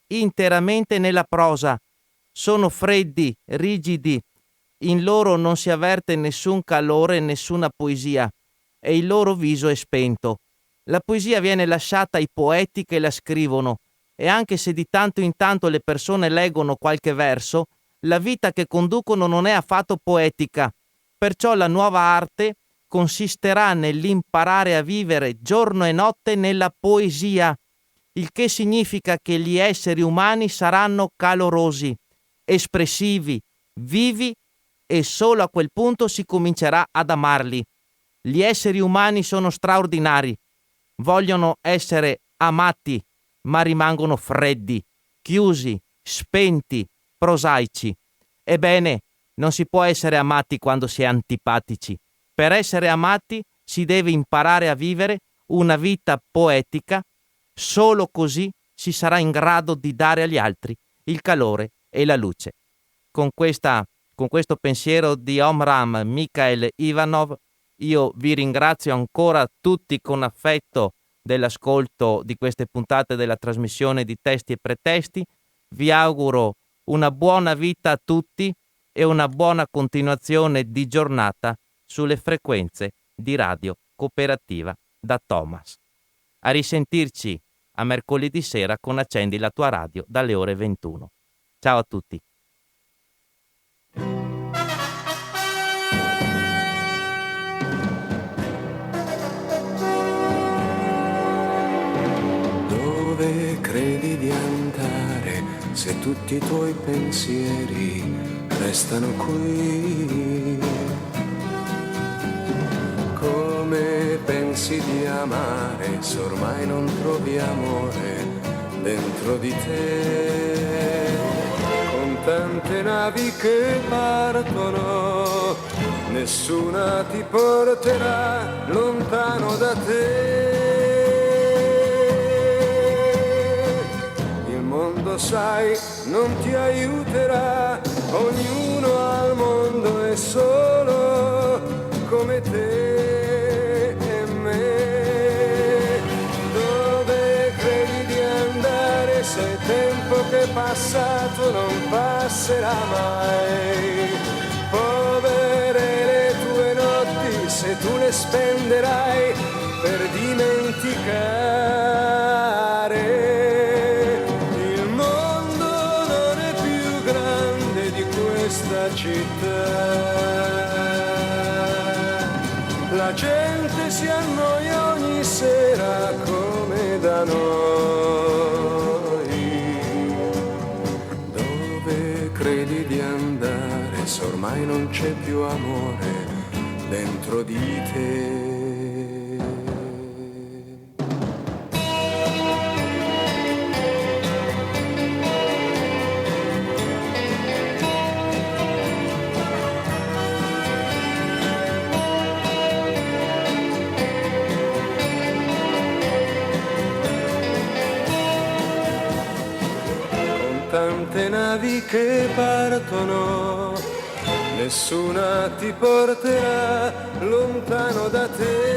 interamente nella prosa. Sono freddi, rigidi, in loro non si avverte nessun calore, nessuna poesia, e il loro viso è spento. La poesia viene lasciata ai poeti che la scrivono, e anche se di tanto in tanto le persone leggono qualche verso, la vita che conducono non è affatto poetica. Perciò la nuova arte consisterà nell'imparare a vivere giorno e notte nella poesia, il che significa che gli esseri umani saranno calorosi, espressivi, vivi, e solo a quel punto si comincerà ad amarli. Gli esseri umani sono straordinari, vogliono essere amati, ma rimangono freddi, chiusi, spenti, prosaici. Ebbene, non si può essere amati quando si è antipatici. Per essere amati si deve imparare a vivere una vita poetica, solo così si sarà in grado di dare agli altri il calore e la luce. Con questo pensiero di Omram Mikhail Ivanov, io vi ringrazio ancora tutti con affetto dell'ascolto di queste puntate della trasmissione di Testi e Pretesti. Vi auguro una buona vita a tutti e una buona continuazione di giornata sulle frequenze di Radio Cooperativa da Thomas. A risentirci a mercoledì sera con Accendi la tua radio dalle ore 21. Ciao a tutti. Dove credi di andare se tutti i tuoi pensieri restano qui? Come pensi di amare se ormai non trovi amore dentro di te? Con tante navi che partono, nessuna ti porterà lontano da te. Il mondo, sai, non ti aiuterà, ognuno al mondo è solo come te e me. Dove credi di andare se il tempo che è passato non passerà mai? Povere le tue notti se tu le spenderai per dimenticare. Il mondo non è più grande di questa città, gente si annoia ogni sera come da noi. Dove credi di andare se ormai non c'è più amore dentro di te? Tante navi che partono, nessuna ti porterà lontano da te.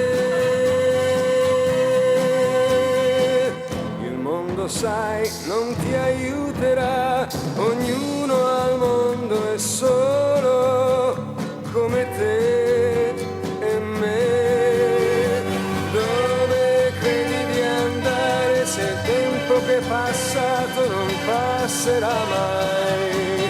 Il mondo, sai, non ti aiuterà, ognuno al mondo è solo come te e me. Dove credi di andare se il tempo che è passato non passerà mai?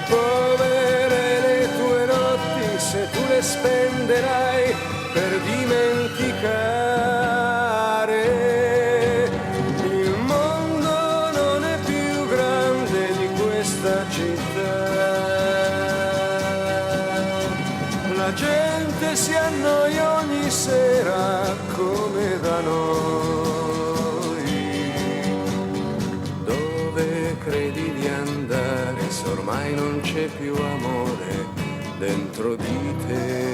Povere le tue notti se tu le spenderai per dimenticare. Il mondo non è più grande di questa città. La gente si annoia ogni sera come da noi. Dove credi di andare se ormai non c'è più amore dentro di te?